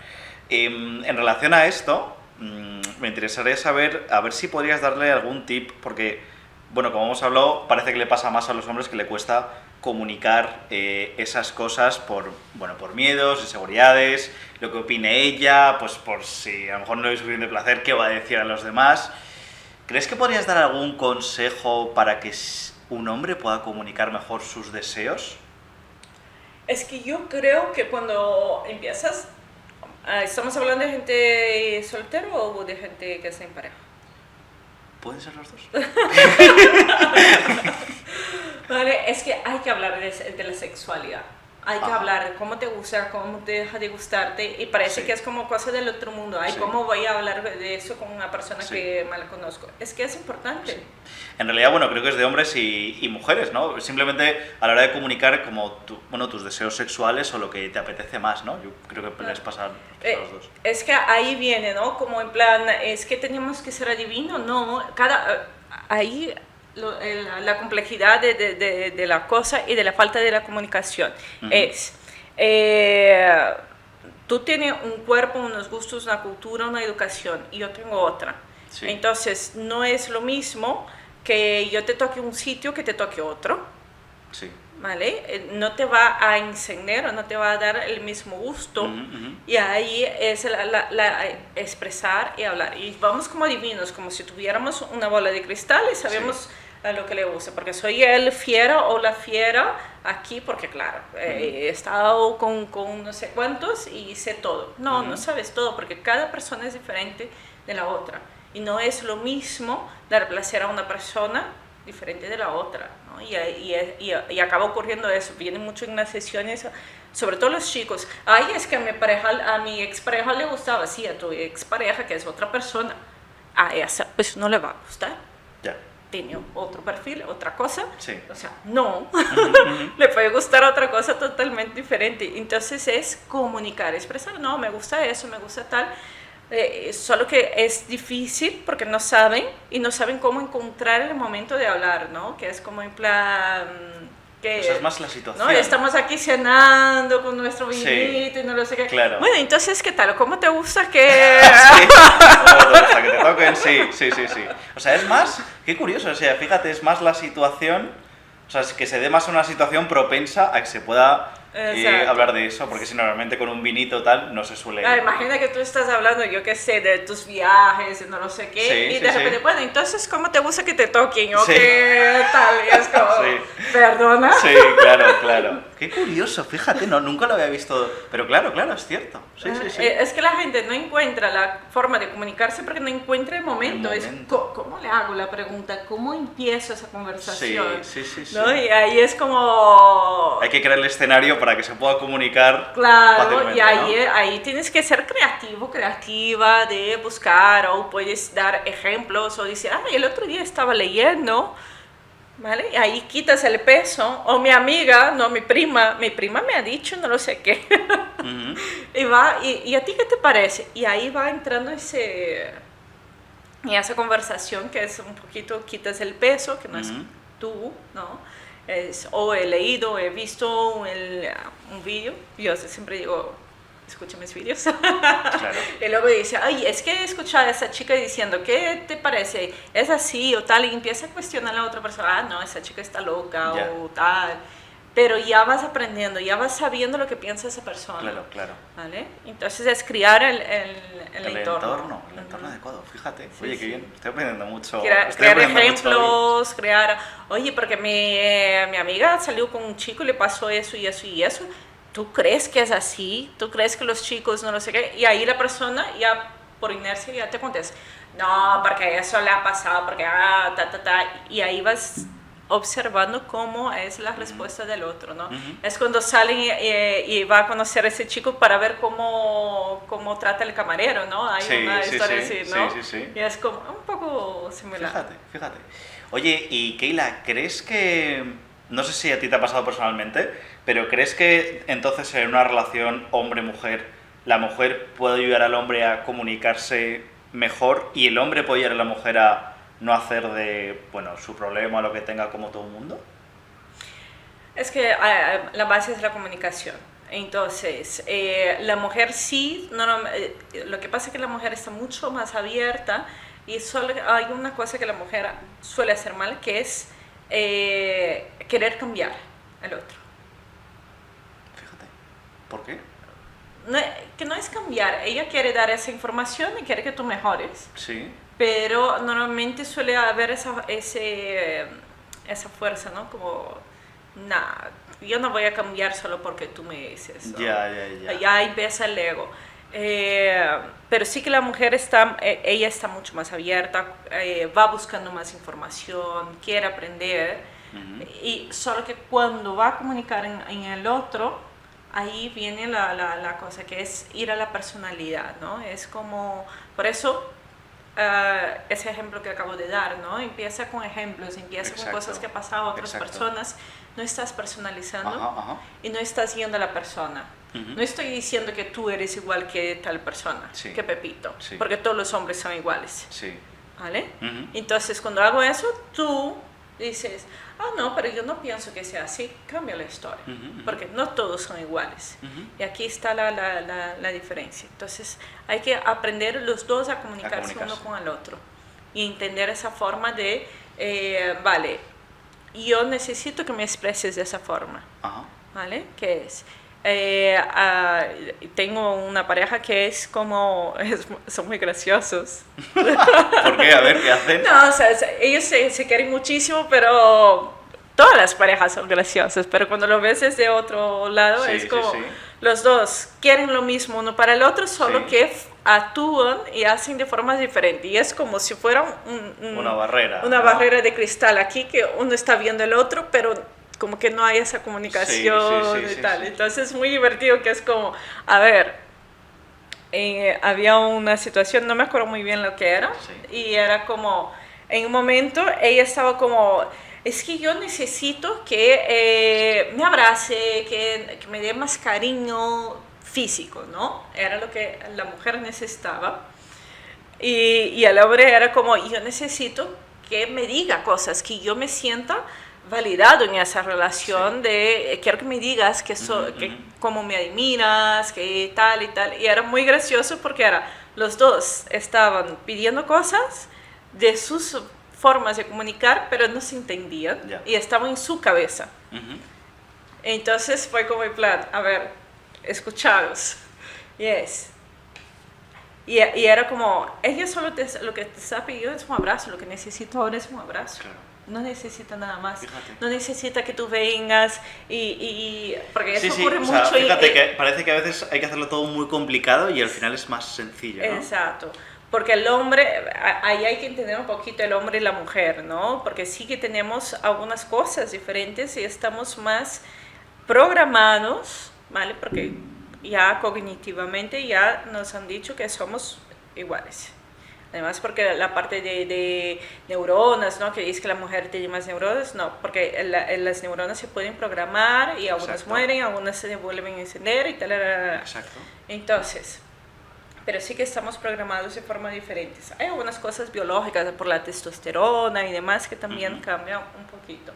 En relación a esto, me interesaría saber, a ver si podrías darle algún tip, porque, bueno, como hemos hablado, parece que le pasa más a los hombres que le cuesta comunicar esas cosas por miedos, inseguridades, lo que opine ella, pues por si a lo mejor no le hay suficiente placer, qué va a decir a los demás. ¿Crees que podrías dar algún consejo para que un hombre pueda comunicar mejor sus deseos? Es que yo creo que cuando empiezas, ¿estamos hablando de gente soltera o de gente que está en pareja? ¿Pueden ser los dos? Vale, es que hay que hablar de la sexualidad. Hay que hablar de cómo te gusta, cómo te deja de gustarte, y parece Sí. que es como cosa del otro mundo. Ay, Sí. ¿cómo voy a hablar de eso con una persona Sí. que mal conozco? Es que es importante. Sí. En realidad, bueno, creo que es de hombres y mujeres, ¿no? Simplemente a la hora de comunicar como tus deseos sexuales o lo que te apetece más, ¿no? Yo creo que les pasa a los dos. Es que ahí viene, ¿no? Como en plan, es que teníamos que ser adivinos, no. Ahí la complejidad de la cosa y de la falta de la comunicación es, tú tienes un cuerpo, unos gustos, una cultura, una educación, y yo tengo otra. Sí. Entonces, no es lo mismo que yo te toque un sitio que te toque otro. Sí. ¿Vale? No te va a encender o no te va a dar el mismo gusto. Y ahí es expresar y hablar. Y vamos como divinos, como si tuviéramos una bola de cristal y sabemos a lo que le gusta. Porque soy el fiero o la fiera aquí, porque claro, he estado con no sé cuántos y sé todo. No, no sabes todo, porque cada persona es diferente de la otra. Y no es lo mismo dar placer a una persona diferente de la otra, ¿no? Y acaba ocurriendo eso, viene mucho en las sesiones, sobre todo los chicos, ay, es que a mi expareja le gustaba, sí, a tu expareja, que es otra persona, a esa pues no le va a gustar, Ya. tiene otro perfil, otra cosa, Sí. o sea, no, le puede gustar otra cosa totalmente diferente, entonces es comunicar, expresar, no, me gusta eso, me gusta tal. Solo que es difícil porque no saben cómo encontrar el momento de hablar, ¿no? Que es como en plan que O sea, es más la situación. ¿no? Estamos aquí cenando con nuestro Sí. vinito y no lo sé qué. Claro. Bueno, entonces, ¿qué tal? ¿Cómo te gusta que...? Sí. ¿Cómo te gusta que te toquen? Sí, sí, sí, sí. O sea, es más, qué curioso, o sea, fíjate, es más la situación, o sea, es que se dé más una situación propensa a que se pueda Exacto. hablar de eso, porque si normalmente con un vinito tal no se suele... Imagina que tú estás hablando, yo qué sé, de tus viajes y no lo sé qué, Sí, y sí, de repente, sí. bueno, entonces, ¿cómo te gusta que te toquen? ¿O Sí. qué tal? Y es como, Sí. ¿perdona? Sí, claro, claro. Qué curioso, fíjate, no, nunca lo había visto, pero claro, es cierto. Sí, sí, sí. Es que la gente no encuentra la forma de comunicarse porque no encuentra el momento. El Es, momento. ¿cómo le hago la pregunta? ¿Cómo empiezo esa conversación? Sí, sí, sí, ¿No? sí. Y ahí es como... Hay que crear el escenario para que se pueda comunicar Claro, fácilmente, y ahí, ¿no? ahí tienes que ser creativo, creativa de buscar, o puedes dar ejemplos o decir, el otro día estaba leyendo, ¿vale? Y ahí quitas el peso, o mi amiga, no, mi prima me ha dicho no lo sé qué, Ujú. y a ti qué te parece, y ahí va entrando esa conversación que es un poquito, quitas el peso, que no es tú, ¿no? O he leído, he visto un vídeo, yo siempre digo, escucha mis vídeos, Claro. y luego dice, ay, es que he escuchado a esa chica diciendo, ¿qué te parece? ¿Es así o tal? Y empieza a cuestionar a la otra persona, no, esa chica está loca Ya. o tal. pero ya vas aprendiendo, ya vas sabiendo lo que piensa esa persona. Claro, claro. ¿Vale? Entonces es crear el entorno. El entorno adecuado, fíjate. Sí, Oye, sí. qué bien, estoy aprendiendo mucho. Crear ejemplos, oye, porque mi amiga salió con un chico y le pasó eso y eso y eso. ¿Tú crees que es así? ¿Tú crees que los chicos no lo sé qué? Y ahí la persona ya por inercia ya te contesta, no, porque eso le ha pasado, porque y ahí vas observando cómo es la respuesta del otro, ¿no? Es cuando salen y va a conocer a ese chico para ver cómo trata el camarero, ¿no? Hay una historia así, ¿no? Sí. Y es como un poco similar. Fíjate. Oye, y Keila, ¿crees que, no sé si a ti te ha pasado personalmente, pero ¿crees que entonces en una relación hombre-mujer, la mujer puede ayudar al hombre a comunicarse mejor y el hombre puede ayudar a la mujer a no hacer de, bueno, su problema o lo que tenga como todo el mundo? Es que la base es la comunicación. Entonces, la mujer sí, lo que pasa es que la mujer está mucho más abierta y solo hay una cosa que la mujer suele hacer mal, que es querer cambiar al otro. Fíjate, ¿por qué? Que no es cambiar, ella quiere dar esa información y quiere que tú mejores. Sí. Pero normalmente suele haber esa fuerza, ¿no? Como, nah, yo no voy a cambiar solo porque tú me dices, ¿no? Ya. Ya empieza el ego. Pero sí que la mujer ella está mucho más abierta, va buscando más información, quiere aprender, y solo que cuando va a comunicar en el otro, ahí viene la cosa que es ir a la personalidad, ¿no? Es como, por eso ese ejemplo que acabo de dar, ¿no? Empieza con ejemplos, empieza con cosas que han pasado a otras personas, no estás personalizando y no estás yendo a la persona. No estoy diciendo que tú eres igual que tal persona, que Pepito, porque todos los hombres son iguales, ¿vale? Entonces cuando hago eso, tú dices, no, pero yo no pienso que sea así, cambia la historia, porque no todos son iguales. Y aquí está la diferencia. Entonces hay que aprender los dos a comunicarse uno con el otro y entender esa forma de, vale, yo necesito que me expreses de esa forma, ¿vale? ¿Qué es? Tengo una pareja que es como, son muy graciosos. ¿Por qué? A ver, ¿qué hacen? No, o sea, ellos se quieren muchísimo, pero todas las parejas son graciosas, pero cuando lo ves desde otro lado es como los dos quieren lo mismo uno para el otro, solo que actúan y hacen de formas diferentes, y es como si fuera una barrera, barrera de cristal aquí, que uno está viendo el otro, pero como que no hay esa comunicación y tal. Entonces es muy divertido, que es como, a ver, había una situación, no me acuerdo muy bien lo que era, y era como, en un momento ella estaba como, es que yo necesito que me abrace, que me dé más cariño físico, ¿no? Era lo que la mujer necesitaba. Y el hombre era como, yo necesito que me diga cosas, que yo me sienta validado en esa relación, de quiero que me digas que cómo me admiras, que tal y tal. Y era muy gracioso porque los dos estaban pidiendo cosas de sus formas de comunicar, pero no se entendían y estaban en su cabeza. Entonces fue como en plan, a ver, escucharos. Y era como, ella solo lo que te está pidiendo es un abrazo, lo que necesito ahora es un abrazo. Claro. No necesita nada más. Fíjate. No necesita que tú vengas porque eso ocurre mucho. O sea, fíjate que parece que a veces hay que hacerlo todo muy complicado y al final es más sencillo, ¿no? Exacto. Porque el hombre, ahí hay que entender un poquito el hombre y la mujer, ¿no? Porque sí que tenemos algunas cosas diferentes y estamos más programados, ¿vale? Porque ya cognitivamente ya nos han dicho que somos iguales. Además, porque la parte de neuronas, ¿no? Que dice que la mujer tiene más neuronas, no, porque las neuronas se pueden programar y algunas mueren, algunas se vuelven a encender y tal. Exacto. Entonces, pero sí que estamos programados de forma diferentes. Hay algunas cosas biológicas por la testosterona y demás que también cambian un poquito.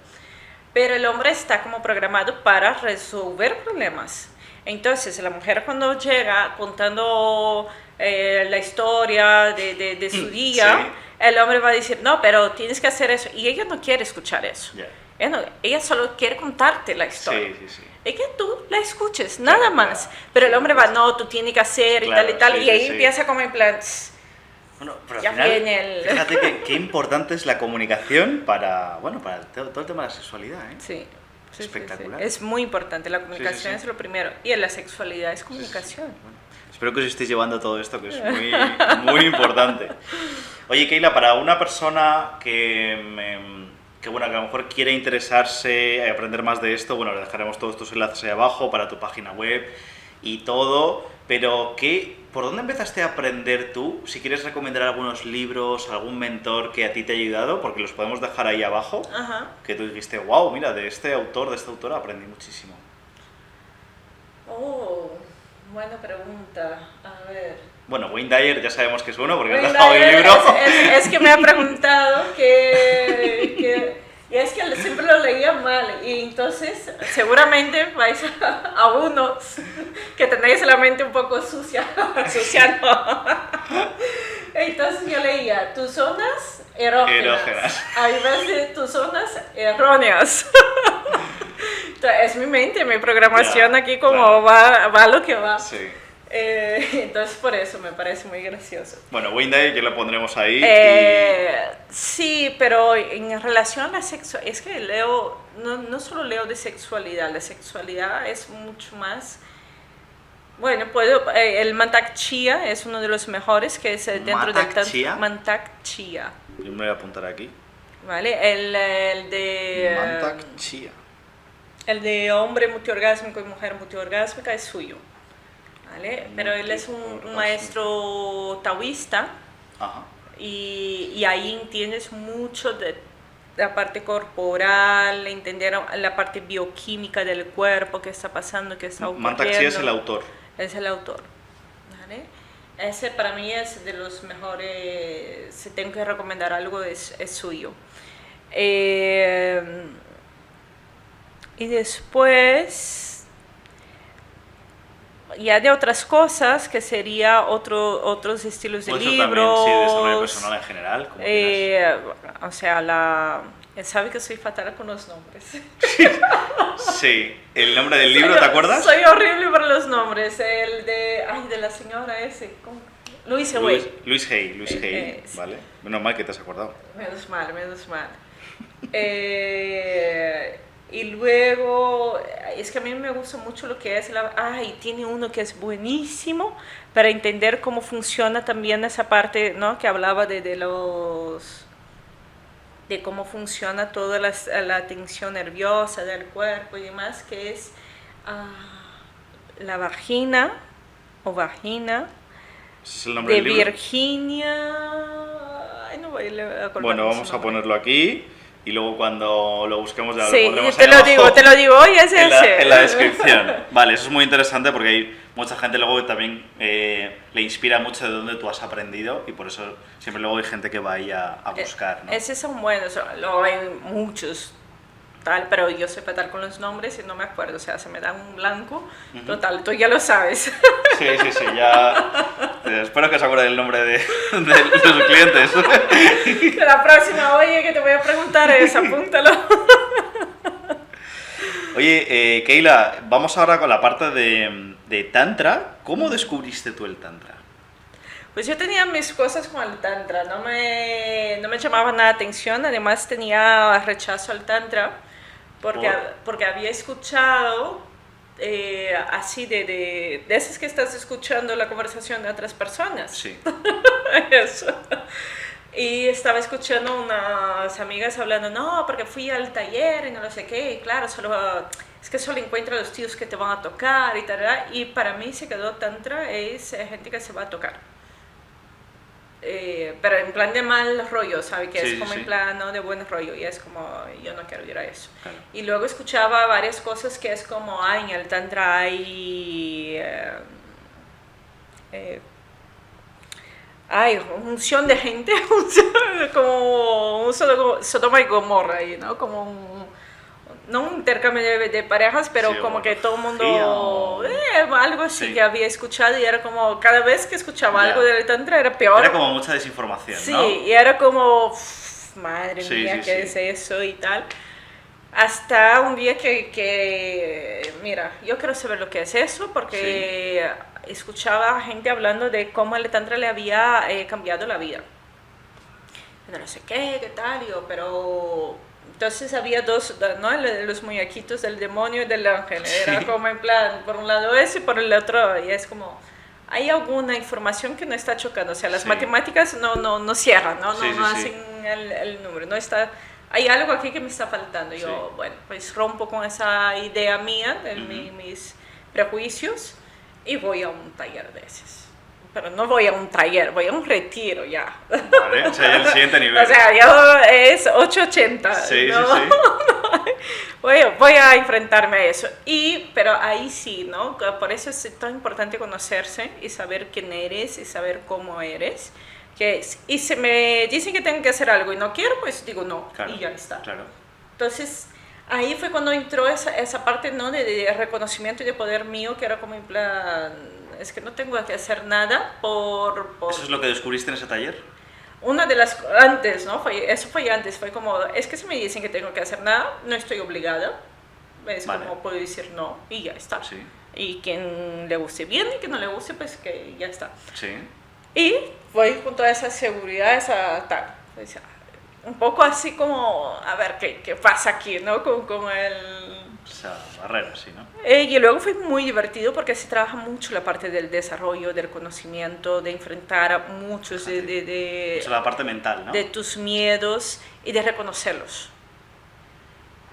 Pero el hombre está como programado para resolver problemas. Entonces, la mujer cuando llega contando la historia de su día, el hombre va a decir, no, pero tienes que hacer eso. Y ella no quiere escuchar eso. Bueno, ella solo quiere contarte la historia. Sí, sí, sí. Es que tú la escuches, nada Claro, más. claro. Pero el hombre va, no, tú tienes que hacer y Claro, tal y tal. sí, Y sí, ahí sí. empieza como en plan, Bueno, pero ya al final, viene el... fíjate qué importante es la comunicación para, bueno, para todo el tema de la sexualidad, ¿eh? Sí. Sí, Espectacular. sí, sí. Es muy importante, la comunicación Sí, sí, sí. es lo primero. Y en la sexualidad es Sí, sí, sí. comunicación. Bueno, espero que os estéis llevando todo esto, que es muy, muy importante. Oye, Keila, para una persona que, bueno, que a lo mejor quiere interesarse, aprender más de esto, bueno, le dejaremos todos estos enlaces ahí abajo para tu página web y todo, pero ¿por dónde empezaste a aprender tú? Si quieres recomendar algunos libros, algún mentor que a ti te ha ayudado, porque los podemos dejar ahí abajo, Ajá. que tú dijiste, wow, mira, de este autor, de esta autora aprendí muchísimo. Oh, buena pregunta. A ver. Bueno, Wayne Dyer ya sabemos que es uno porque has Wayne dejado el Dyer libro. es que me ha preguntado y es que siempre lo leía mal y entonces seguramente vais a unos que tenéis la mente un poco sucia, sucia no. Entonces yo leía tus zonas erógenas. Hay veces tus zonas erróneas. Entonces, es mi mente, mi programación Ya, aquí como claro. va lo que va. Sí. Entonces por eso me parece muy gracioso. Bueno, Wayne Dyer que lo pondremos ahí. Sí, pero en relación a la sexualidad, es que leo, no solo leo de sexualidad, la sexualidad es mucho más... Bueno, el Mantak Chia es uno de los mejores, que es dentro del ¿Mantak-Chia? Mantak Chia. Yo me voy a apuntar aquí. ¿Vale? El de... Mantak Chia. El de hombre multiorgásmico y mujer multiorgásmica es suyo. ¿Vale? Pero él es un maestro taoísta. Ajá. Y ahí entiendes mucho de la parte corporal, entender la parte bioquímica del cuerpo, qué está pasando, qué está ocurriendo. Mantak Chia es el autor. Es el autor. ¿Vale? Ese para mí es de los mejores, si tengo que recomendar algo es suyo. Y después, ya de otras cosas, que sería otros estilos de Puede ser libros. también, sí, desarrollo personal en general, como quieras. O sea, sabe que soy fatal con los nombres. Sí, el nombre del libro, ¿te acuerdas? Soy horrible para los nombres. El de la señora ese. ¿Cómo? Louise Hay. Louise Hay, Sí. vale. Menos mal que te has acordado. Menos mal. Y luego, es que a mí me gusta mucho lo que es y tiene uno que es buenísimo para entender cómo funciona también esa parte, ¿no? Que hablaba de cómo funciona toda la tensión nerviosa del cuerpo y demás, que es la vagina o vagina ¿Ese es el nombre de del libro? Virginia. Ay, no voy a acordar. Bueno, vamos a ponerlo aquí y luego cuando lo busquemos ya Sí, lo pondremos te ahí lo abajo digo, hoy es ese. en la descripción. Vale, eso es muy interesante porque hay mucha gente luego que también le inspira mucho de dónde tú has aprendido y por eso siempre luego hay gente que va ahí a buscar, ¿no? Esos son buenos, luego hay muchos, pero yo soy fatal con los nombres y no me acuerdo, o sea, se me da un blanco, total, tú ya lo sabes. Sí, ya. Espero que se acuerde el nombre de sus clientes. La próxima, oye, que te voy a preguntar apúntalo. Oye, Keila, vamos ahora con la parte de Tantra. ¿Cómo descubriste tú el Tantra? Pues yo tenía mis cosas con el Tantra, no me llamaba nada la atención, además tenía rechazo al Tantra, porque había escuchado así de esas que estás escuchando la conversación de otras personas. Sí. Eso. Y estaba escuchando unas amigas hablando, no, porque fui al taller y no sé qué, y claro, es que solo encuentro a los tíos que te van a tocar y tal, y para mí se quedó Tantra, es gente que se va a tocar. Pero en plan de mal rollo, ¿sabes? Que Sí, es como sí. en plan no de buen rollo, y es como, yo no quiero ir a eso. Claro. Y luego escuchaba varias cosas que es como, en el Tantra hay... hay unción de gente, como un Sodoma y Gomorra ahí, ¿no? Como no un intercambio de parejas, pero Sí, como que todo el mundo, orgía algo así sí. que había escuchado y era como, cada vez que escuchaba Ya. algo del Tantra era peor. Era como mucha desinformación, Sí, ¿no? y era como, madre Sí, mía, sí, ¿qué sí. es eso y tal? Hasta un día mira, yo quiero saber lo que es eso porque escuchaba gente hablando de cómo el Tantra le había cambiado la vida. No sé qué tal, pero... Entonces había dos, ¿no? Los muñequitos del demonio y del ángel. Era como en plan, por un lado eso y por el otro, y es como... Hay alguna información que no está chocando, o sea, las matemáticas no cierran, no hacen el número, no está... Hay algo aquí que me está faltando. Yo, bueno, pues rompo con esa idea mía, de mis prejuicios, y voy a un taller de esos. Pero no voy a un taller, voy a un retiro ya. Vale, o sea, el siguiente nivel. O sea, yo es 880. Sí, ¿no? sí. Voy a enfrentarme a eso. Pero ahí sí, ¿no? Por eso es tan importante conocerse y saber quién eres y saber cómo eres. Y si me dicen que tengo que hacer algo y no quiero, pues digo no, claro, y ya está. Claro. Entonces, ahí fue cuando entró esa parte, ¿no? de reconocimiento y de poder mío, que era como en plan, es que no tengo que hacer nada por... ¿Eso es lo que descubriste en ese taller? Una de las... Antes, ¿no? Eso fue antes, fue como, es que si me dicen que tengo que hacer nada, no estoy obligada. Es como puedo decir no y ya está. Sí. Y quien le guste bien y quien no le guste, pues que ya está. Sí. Y voy con toda esa seguridad, un poco así como, a ver, ¿qué pasa aquí, no? Con el... Esa barrera, sí, ¿no? Y luego fue muy divertido porque se trabaja mucho la parte del desarrollo, del conocimiento, de enfrentar a muchos Esa es la parte mental, ¿no? de tus miedos y de reconocerlos.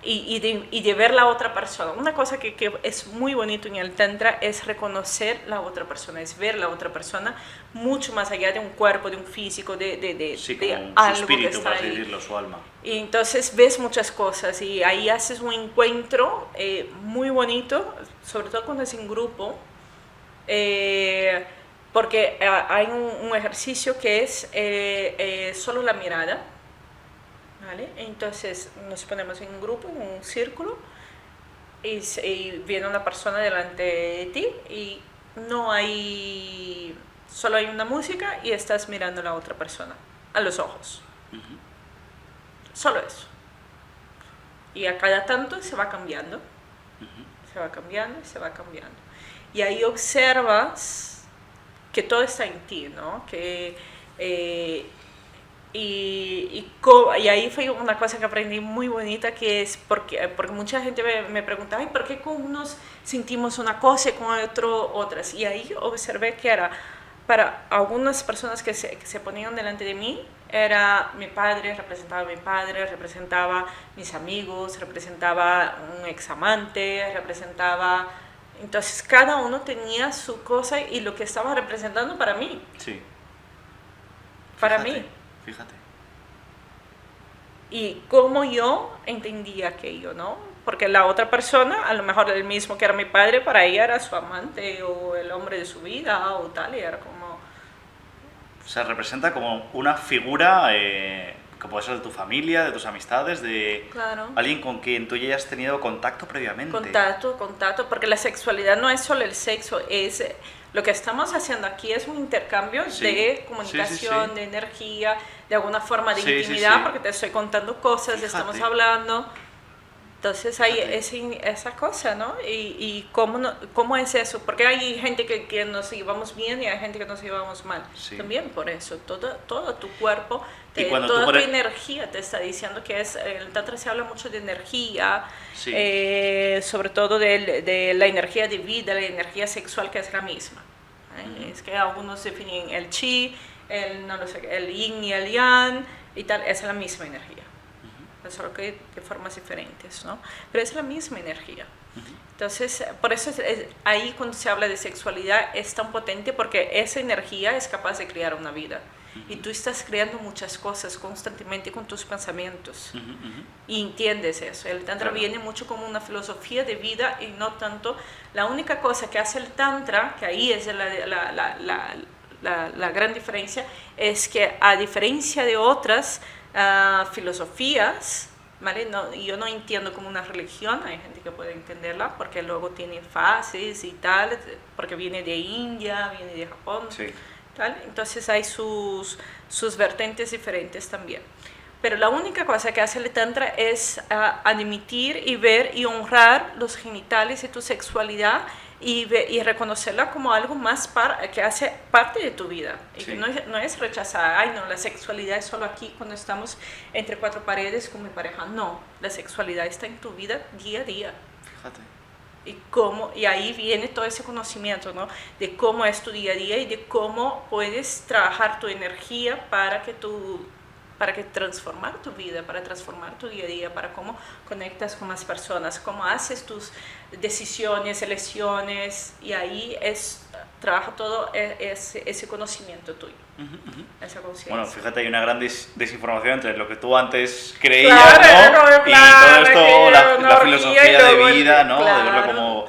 Y de ver la otra persona. Una cosa que es muy bonito en el Tantra es reconocer la otra persona, es ver la otra persona mucho más allá de un cuerpo, de un físico, de algo su espíritu, que está por así ahí. decirlo, su alma. Y entonces ves muchas cosas y ahí haces un encuentro muy bonito, sobre todo cuando es en grupo, porque hay un ejercicio que es solo la mirada. ¿Vale? Entonces nos ponemos en un grupo, en un círculo, y viene una persona delante de ti y solo hay una música y estás mirando a la otra persona, a los ojos. Solo eso. Y a cada tanto se va cambiando, se va cambiando y se va cambiando. Y ahí observas que todo está en ti, ¿no? Y ahí fue una cosa que aprendí muy bonita, que es porque mucha gente me preguntaba, ¿y por qué con unos sentimos una cosa y con otras? Y ahí observé que era, para algunas personas que se ponían delante de mí, era mi padre, representaba mis amigos, representaba un examante, representaba... Entonces cada uno tenía su cosa y lo que estaba representando para mí. Sí. Para mí. Fíjate. Y cómo yo entendía aquello, ¿no? Porque la otra persona, a lo mejor el mismo que era mi padre, para ella era su amante o el hombre de su vida o tal, y era como... Se representa como una figura que puede ser de tu familia, de tus amistades, de alguien con quien tú ya hayas tenido contacto previamente. Contacto, porque la sexualidad no es solo el sexo, es... Lo que estamos haciendo aquí es un intercambio de comunicación, de energía, de alguna forma de intimidad, porque te estoy contando cosas, estamos hablando. Entonces hay esa cosa, ¿no? Y cómo es eso, porque hay gente que nos llevamos bien y hay gente que nos llevamos mal. Sí. También por eso, todo tu cuerpo, toda tu energía te está diciendo que es... En el Tantra se habla mucho de energía, sobre todo de la energía de vida, la energía sexual, que es la misma. Es que algunos definen el chi, el yin y el yang y tal, es la misma energía. Solo que de formas diferentes, ¿no? Pero es la misma energía. Entonces, por eso ahí cuando se habla de sexualidad es tan potente, porque esa energía es capaz de crear una vida. Y tú estás creando muchas cosas constantemente con tus pensamientos. Y entiendes eso. El Tantra viene mucho como una filosofía de vida y no tanto... La única cosa que hace el Tantra, que ahí es la gran diferencia, es que a diferencia de otras filosofías, ¿vale? Yo no entiendo como una religión, hay gente que puede entenderla porque luego tiene fases y tal, porque viene de India, viene de Japón, tal. Entonces hay sus vertientes diferentes también. Pero la única cosa que hace el Tantra es admitir y ver y honrar los genitales y tu sexualidad y reconocerla como algo más que hace parte de tu vida. Y Sí. que no es rechazar, ay no, la sexualidad es solo aquí cuando estamos entre cuatro paredes con mi pareja. No, la sexualidad está en tu vida día a día. Fíjate. Y ahí viene todo ese conocimiento, ¿no? De cómo es tu día a día y de cómo puedes trabajar tu energía para que transformar tu vida, para transformar tu día a día, para cómo conectas con más personas, cómo haces tus decisiones, elecciones, y ahí trabaja todo ese conocimiento tuyo, esa conciencia. Bueno, fíjate, hay una gran desinformación entre lo que tú antes creías, Claro, ¿no? en Y plan, todo esto, aquello, la una filosofía orgía y de luego vida, ¿no? De verlo claro. como,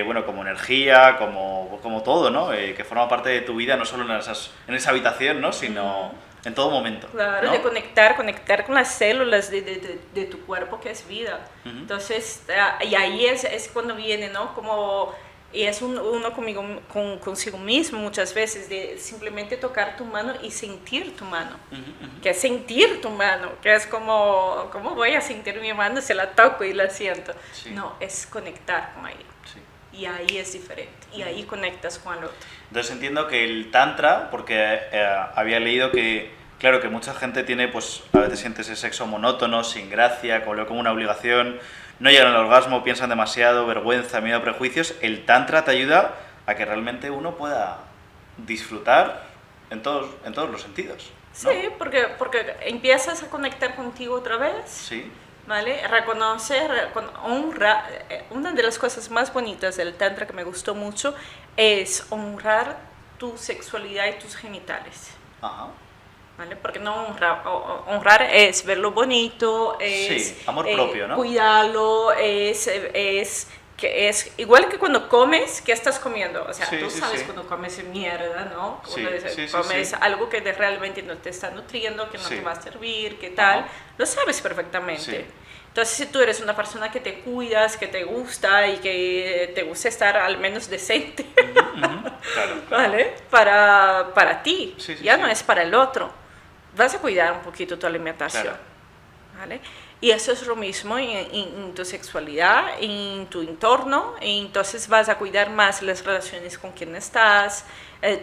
bueno, como energía, como todo, ¿no? Que forma parte de tu vida, no solo en esa habitación, ¿no? Sino en todo momento. Claro, ¿no? de conectar con las células de tu cuerpo, que es vida. Entonces, y ahí es cuando viene, ¿no? Y es uno consigo mismo muchas veces, de simplemente tocar tu mano y sentir tu mano. Que es sentir tu mano, que es ¿cómo voy a sentir mi mano si la toco y la siento? Sí. No, es conectar con ella. Sí. Y ahí es diferente, y ahí conectas con el otro. Entonces entiendo que el tantra, porque había leído que, claro, que mucha gente tiene, pues a veces siente ese sexo monótono, sin gracia, como una obligación, no llegan al orgasmo, piensan demasiado, vergüenza, miedo, prejuicios. El tantra te ayuda a que realmente uno pueda disfrutar en todos los sentidos, ¿no? Sí, porque empiezas a conectar contigo otra vez. Sí. ¿Vale? Reconocer, honrar. Una de las cosas más bonitas del Tantra que me gustó mucho es honrar tu sexualidad y tus genitales. Ajá. ¿Vale? Porque no honrar es verlo bonito, es Sí, amor propio, ¿no? cuidarlo, que es igual que cuando comes, ¿qué estás comiendo? O sea, Sí, tú sí, sabes sí. cuando comes mierda, ¿no? Sí, Cuando sí, sí, comes sí. algo que realmente no te está nutriendo, que no Sí. te va a servir, qué tal, Ajá. lo sabes perfectamente. Sí. Entonces, si tú eres una persona que te cuidas, que te gusta y que te gusta estar al menos decente, Claro. ¿vale? Para ti, Sí, sí, ya sí. no es para el otro. Vas a cuidar un poquito tu alimentación, Claro. ¿vale? Y eso es lo mismo en tu sexualidad, en tu entorno, y entonces vas a cuidar más las relaciones con quien estás,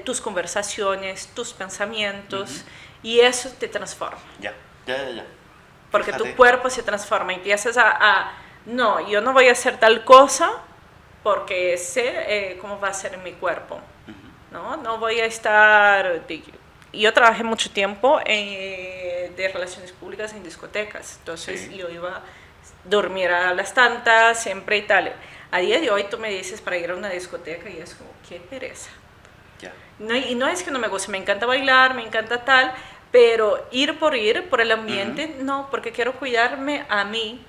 tus conversaciones, tus pensamientos, y eso te transforma. Ya. Porque Fíjate. tu cuerpo se transforma, empiezas no, yo no voy a hacer tal cosa porque sé cómo va a ser en mi cuerpo, ¿no? No voy a estar... Yo trabajé mucho tiempo de relaciones públicas en discotecas, entonces Sí. yo iba a dormir a las tantas, siempre y tal. A día de hoy tú me dices para ir a una discoteca y es como, qué pereza. Ya. No, y no es que no me guste, me encanta bailar, me encanta tal, pero ir por el ambiente, no, porque quiero cuidarme a mí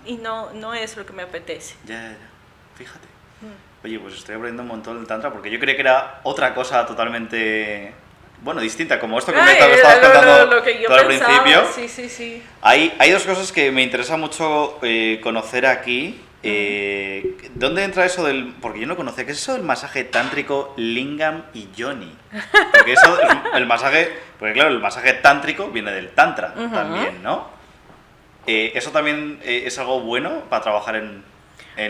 y no es lo que me apetece. Ya. Fíjate. Oye, pues estoy aprendiendo un montón del tantra porque yo creía que era otra cosa totalmente, bueno, distinta, como esto que me estabas contando lo que yo todo al pensaba, principio. sí. Hay dos cosas que me interesa mucho conocer aquí. ¿Dónde entra eso del...? Porque yo no conocía. ¿Qué es eso del masaje tántrico Lingam y Yoni? Porque eso, el masaje... Porque claro, el masaje tántrico viene del tantra también, ¿no? ¿Eso también es algo bueno para trabajar en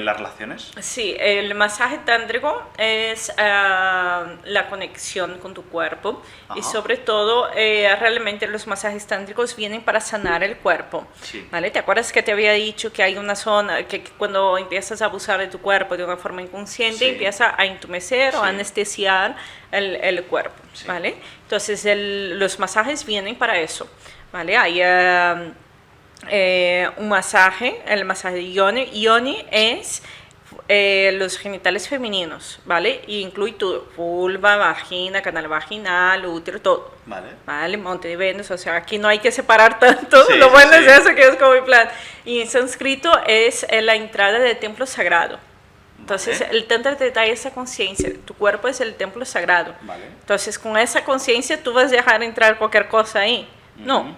las relaciones? Sí, el masaje tántrico es la conexión con tu cuerpo. Ajá. Y sobre todo, realmente los masajes tántricos vienen para sanar el cuerpo. Sí. ¿Vale? ¿Te acuerdas que te había dicho que hay una zona que cuando empiezas a abusar de tu cuerpo de una forma inconsciente, Sí. empieza a entumecer o a Sí. anestesiar el cuerpo? Sí. ¿Vale? Entonces, los masajes vienen para eso. ¿Vale? Hay... un masaje, el masaje de Yoni. Yoni es los genitales femeninos, ¿vale? Y incluye tu vulva, vagina, canal vaginal, útero, todo. Vale, monte de Venus, o sea, aquí no hay que separar tanto. Sí, lo bueno sí. es eso, que es como en plan. Y en sánscrito es la entrada del templo sagrado. Entonces, Vale. el Tantra te da esa conciencia, tu cuerpo es el templo sagrado. Vale. Entonces, con esa conciencia, tú vas a dejar entrar cualquier cosa ahí. No.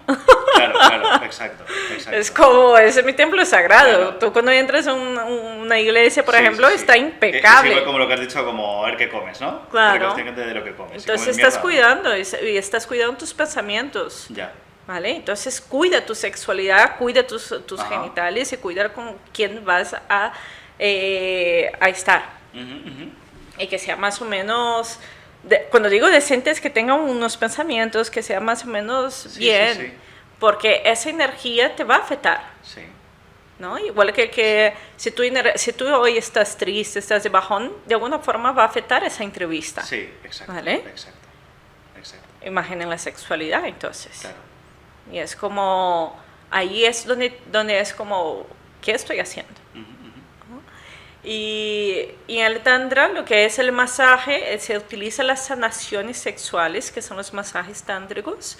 Claro, exacto. Es como, ese es mi templo sagrado. Claro. Tú cuando entras a una iglesia, por Sí, ejemplo, sí, sí. está impecable. Es igual como lo que has dicho, como a ver qué comes, ¿no? Claro. Ser consciente de lo que comes. Si Entonces comes estás mierda, cuidando y estás cuidando tus pensamientos. Ya. ¿vale? Entonces cuida tu sexualidad, cuida tus genitales y cuida con quién vas a estar. Y que sea más o menos, cuando digo decente es que tenga unos pensamientos que sea más o menos bien, porque esa energía te va a afectar. Sí. ¿No? Igual que si tú hoy estás triste, estás de bajón, de alguna forma va a afectar esa entrevista. Sí, exacto. ¿Vale? Exacto. Imaginen la sexualidad, entonces. Claro. Y es como, ahí es donde es como, ¿qué estoy haciendo? ¿No? Y en el Tantra, lo que es el masaje, se utiliza las sanaciones sexuales, que son los masajes tántricos,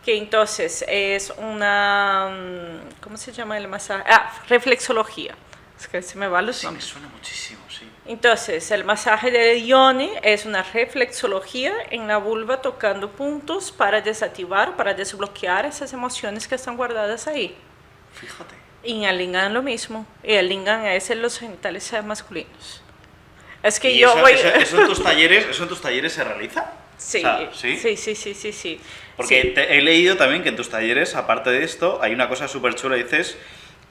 que entonces es una, ¿cómo se llama el masaje? Reflexología. Es que se me va los nombres. Me suena muchísimo, sí. Entonces, el masaje de yoni es una reflexología en la vulva tocando puntos para desactivar, para desbloquear esas emociones que están guardadas ahí. Fíjate. Y en el lingam lo mismo. Y el lingam es en los genitales masculinos. Es que ¿Y yo voy... ¿Eso en tus talleres se realiza? Sí, O sea, sí. Porque he leído también que en tus talleres, aparte de esto, hay una cosa súper chula, dices,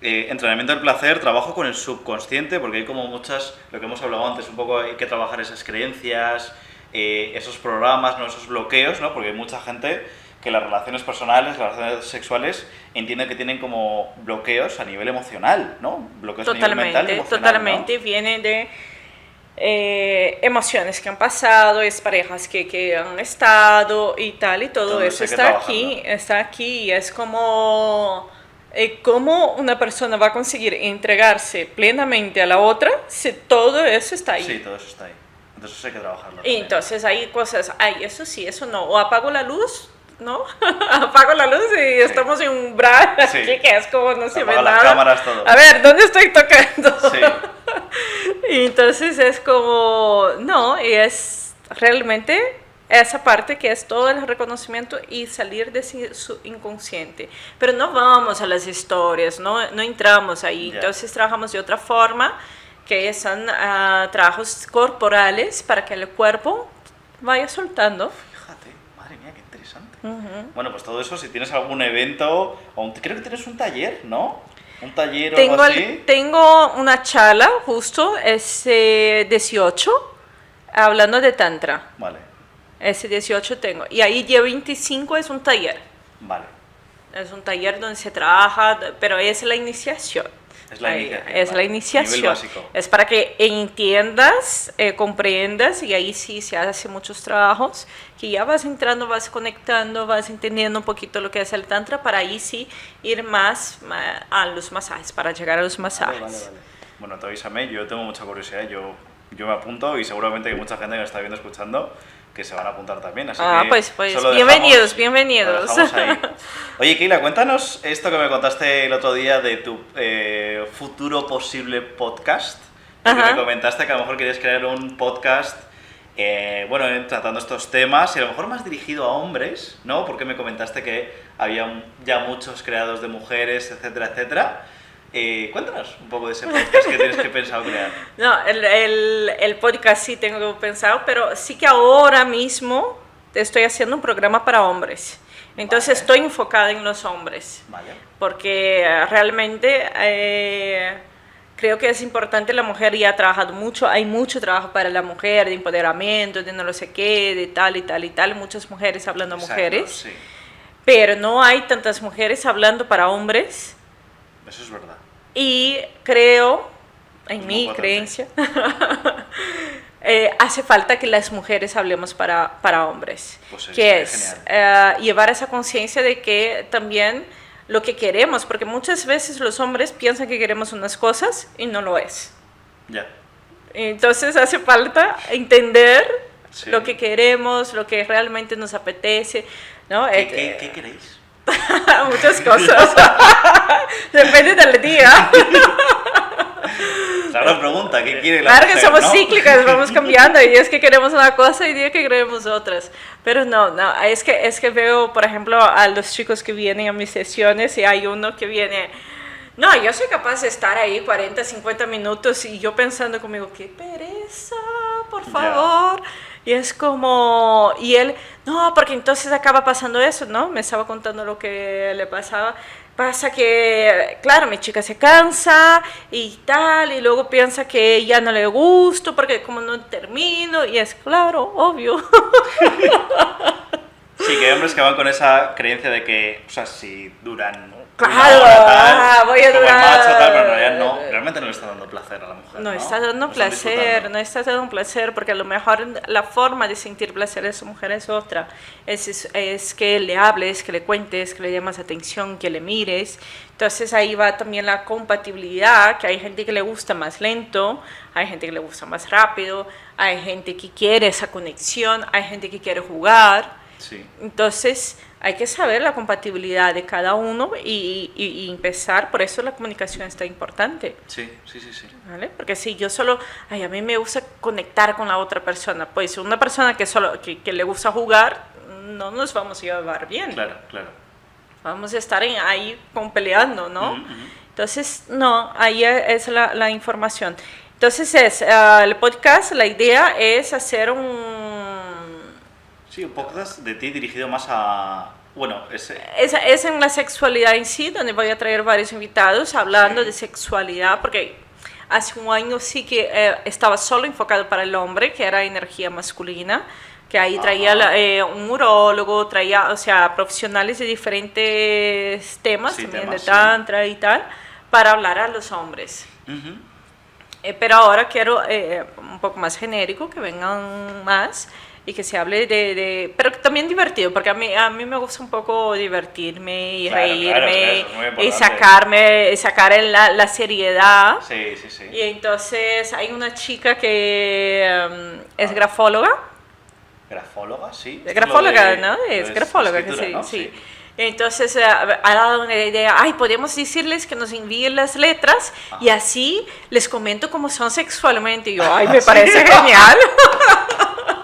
entrenamiento del placer, trabajo con el subconsciente, porque hay como muchas, lo que hemos hablado antes, un poco hay que trabajar esas creencias, esos programas, ¿no? Esos bloqueos, ¿no? Porque hay mucha gente que las relaciones personales, las relaciones sexuales, entiende que tienen como bloqueos a nivel emocional, ¿no? Bloqueos a nivel mental y emocional, totalmente, ¿no? Viene de emociones que han pasado, es parejas que han estado y tal, y todo eso está aquí, y es como cómo una persona va a conseguir entregarse plenamente a la otra si todo eso está ahí. Sí, todo eso está ahí. Entonces hay que trabajarlo. Y entonces hay cosas, eso sí, eso no, o apago la luz, ¿no? Apago la luz y estamos en un umbral aquí que es como no se ve nada. Las cámaras, todo. A ver, ¿dónde estoy tocando? Sí. Y entonces es como, no, y es realmente esa parte que es todo el reconocimiento y salir de su inconsciente. Pero no vamos a las historias, no entramos ahí. Entonces trabajamos de otra forma, que son trabajos corporales para que el cuerpo vaya soltando. Fíjate, madre mía, qué interesante. Bueno, pues todo eso, si tienes algún evento, creo que tienes un taller, ¿no? Un taller o algo así. Tengo una charla justo ese 18 hablando de Tantra. Vale. Ese 18 tengo. Y ahí día 25 es un taller. Vale. Es un taller donde se trabaja, pero es la iniciación. Es la iniciación. Es la iniciación. Nivel básico. Es para que entiendas, comprendas, y ahí sí se hace muchos trabajos, que ya vas entrando, vas conectando, vas entendiendo un poquito lo que es el Tantra, para ahí sí ir más a los masajes, para llegar a los masajes. Vale. Bueno, tú avísame, yo tengo mucha curiosidad, yo me apunto y seguramente que mucha gente que me está viendo, escuchando, que se van a apuntar también, así que pues solo bienvenidos. Lo dejamos ahí. Oye, Keila, cuéntanos esto que me contaste el otro día de tu futuro posible podcast, porque me comentaste que a lo mejor querías crear un podcast, tratando estos temas, y a lo mejor más dirigido a hombres, ¿no? Porque me comentaste que había ya muchos creados de mujeres, etcétera, etcétera. Cuéntanos un poco de ese podcast que tienes que pensado crear. No, el podcast sí tengo pensado, pero sí que ahora mismo estoy haciendo un programa para hombres. Entonces estoy enfocada en los hombres. Vale. Porque realmente creo que es importante. La mujer ya ha trabajado mucho, hay mucho trabajo para la mujer, de empoderamiento, de no lo sé qué, de tal y tal y tal. Muchas mujeres hablando a mujeres. Sí. Pero no hay tantas mujeres hablando para hombres. Eso es verdad. Y creo, en mi creencia, hace falta que las mujeres hablemos para hombres. Pues que es llevar esa conciencia de que también lo que queremos, porque muchas veces los hombres piensan que queremos unas cosas y no lo es. Ya. Entonces hace falta entender lo que queremos, lo que realmente nos apetece, ¿no? ¿Qué queréis? Muchas cosas. Depende del día. La gran pregunta, ¿qué quiere la mujer? Claro que somos cíclicas, vamos cambiando. Y es que queremos una cosa y día que queremos otras. Pero no, es que veo, por ejemplo, a los chicos que vienen a mis sesiones, y hay uno que viene, no, yo soy capaz de estar ahí 40, 50 minutos, y yo pensando conmigo, qué pereza, por favor. Y es como, y él, no, porque entonces acaba pasando eso, ¿no? Me estaba contando lo que le pasaba. Pasa que, claro, mi chica se cansa y tal, y luego piensa que ya no le gusto porque como no termino, y es claro, obvio. Sí, que hay hombres que van con esa creencia de que, o sea, si duran Claro, una hora tal, voy a como durar. el macho tal, pero en realidad no, realmente no le está dando placer a la mujer, No ¿no? está dando No están placer, disfrutando. no está dando placer, porque a lo mejor la forma de sentir placer de esa mujer es otra. Es que le hables, que le cuentes, que le llamas atención, que le mires. Entonces ahí va también la compatibilidad, que hay gente que le gusta más lento, hay gente que le gusta más rápido, hay gente que quiere esa conexión, hay gente que quiere jugar. Sí. Entonces hay que saber la compatibilidad de cada uno y empezar, por eso la comunicación es tan importante. Sí, sí, sí, sí. ¿Vale? Porque si yo solo, ay, a mí me gusta conectar con la otra persona, pues una persona que le gusta jugar, no nos vamos a llevar bien. Claro, claro. Vamos a estar ahí peleando, ¿no? Ujú, ujú. Entonces, no, ahí es la información. Entonces, el podcast, la idea es hacer Sí, un podcast de ti dirigido más a... Bueno, es en la sexualidad en sí, donde voy a traer varios invitados hablando Sí. de sexualidad, porque hace un año sí que estaba solo enfocado para el hombre, que era energía masculina, que ahí traía un urólogo, traía, o sea, profesionales de diferentes temas, Sí, también temas, de sí. tantra y tal, para hablar a los hombres. Ujú. Pero ahora quiero un poco más genérico, que vengan más y que se hable pero también divertido, porque a mí me gusta un poco divertirme y Claro, claro, reírme eso es muy y importante. sacar la seriedad. Sí, sí, sí. Y entonces hay una chica que es grafóloga. ¿Grafóloga? Sí. Es Esto es lo grafóloga, de- ¿no? lo Es de grafóloga, que escritura, sí, ¿no? sí. Entonces ha dado una idea, ay, podemos decirles que nos envíen las letras y así les comento cómo son sexualmente. Y yo, ay, me parece genial.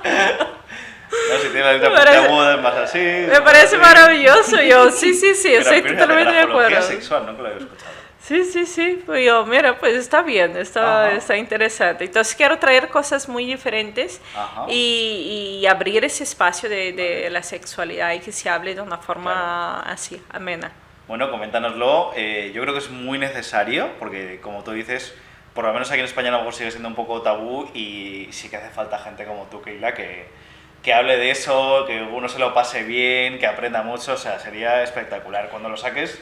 No, si tiene la letra Me parece- puntiaguda, es más así. Me parece maravilloso. Yo, sí, estoy Pero totalmente de grafología acuerdo. sexual, nunca lo había escuchado. Sí, pues yo, mira, pues está bien, Ajá. está interesante. Entonces quiero traer cosas muy diferentes Ajá. y abrir ese espacio de la sexualidad y que se hable de una forma así, amena. Bueno, coméntanoslo. Yo creo que es muy necesario, porque como tú dices, por lo menos aquí en España a lo mejor sigue siendo un poco tabú y sí que hace falta gente como tú, Keila, que hable de eso, que uno se lo pase bien, que aprenda mucho. O sea, sería espectacular. Cuando lo saques,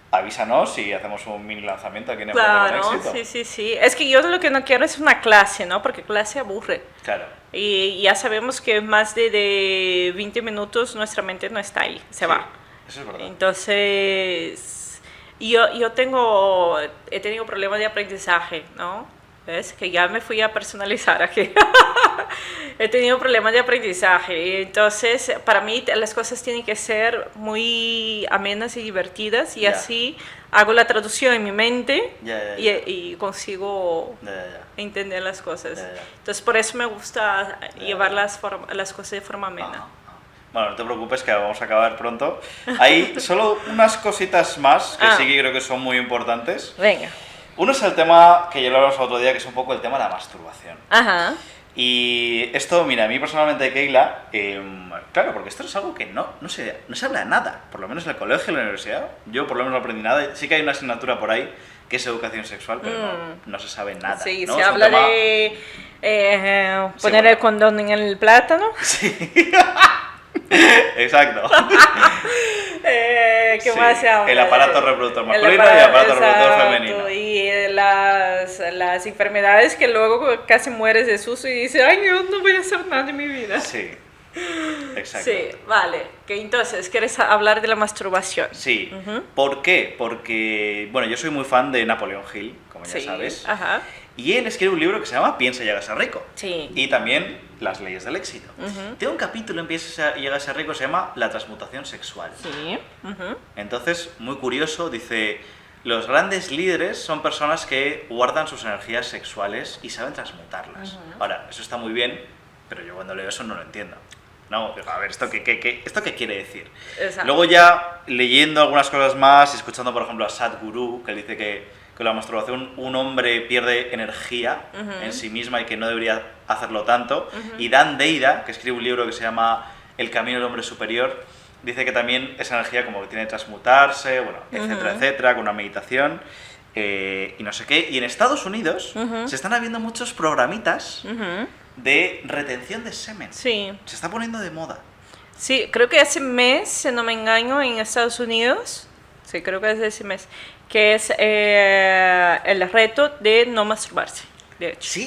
avísanos y hacemos un mini lanzamiento aquí en Emprende con Claro, Éxito. sí. Es que yo lo que no quiero es una clase, ¿no? Porque clase aburre. Claro. Y ya sabemos que más de 20 minutos nuestra mente no está ahí, se Sí, va. eso es verdad. Entonces, he tenido problemas de aprendizaje, ¿no? ¿Ves? Que ya me fui a personalizar aquí. He tenido problemas de aprendizaje. Entonces, para mí las cosas tienen que ser muy amenas y divertidas y Ya. así hago la traducción en mi mente Ya. y consigo Ya. entender las cosas. Ya. Entonces, por eso me gusta llevar Ya. las cosas de forma amena. Ajá. Bueno, no te preocupes que vamos a acabar pronto. Hay solo unas cositas más que sí que creo que son muy importantes. Venga. Uno es el tema que ya lo hablamos el otro día, que es un poco el tema de la masturbación. Ajá. Y esto, mira, a mí personalmente de Keila, claro, porque esto es algo que no se habla nada, por lo menos en el colegio, en la universidad. Yo por lo menos no aprendí nada. Sí que hay una asignatura por ahí que es educación sexual, pero no se sabe nada. Sí, ¿no? se Es un habla tema- de poner bueno. el condón en el plátano. Sí. Exacto. ¿Qué Sí, más se habla? el aparato reproductor El masculino y el aparato reproductor exacto, femenino. Y las enfermedades que luego casi mueres de susto y dices, ay, yo no voy a hacer nada en mi vida. Sí. Exacto. Sí, vale. Que entonces, ¿quieres hablar de la masturbación? Sí. Ujú. ¿Por qué? Porque, bueno, yo soy muy fan de Napoleon Hill, como ya Sí, sabes. ajá. Y él escribe un libro que se llama Piensa y hágase rico. Sí. Y también Las leyes del éxito. Ujú. Tiene un capítulo en Piensa y hágase rico que se llama La transmutación sexual. Sí. Ujú. Entonces, muy curioso, dice, los grandes líderes son personas que guardan sus energías sexuales y saben transmutarlas. Ahora, eso está muy bien, pero yo cuando leo eso no lo entiendo. No, digo, a ver, ¿esto qué quiere decir? Exacto. Luego ya leyendo algunas cosas más, y escuchando por ejemplo a Sadhguru, que él dice que con la masturbación un hombre pierde energía en sí misma y que no debería hacerlo tanto. Y Dan Deida, que escribe un libro que se llama El camino del hombre superior, dice que también esa energía como que tiene que transmutarse, bueno, etcétera, etcétera, con una meditación y no sé qué. Y en Estados Unidos se están habiendo muchos programitas de retención de semen. Sí. Se está poniendo de moda. Sí, creo que ese mes, si no me engaño, en Estados Unidos, sí, creo que es ese mes, que es el reto de no masturbarse, de hecho. Sí,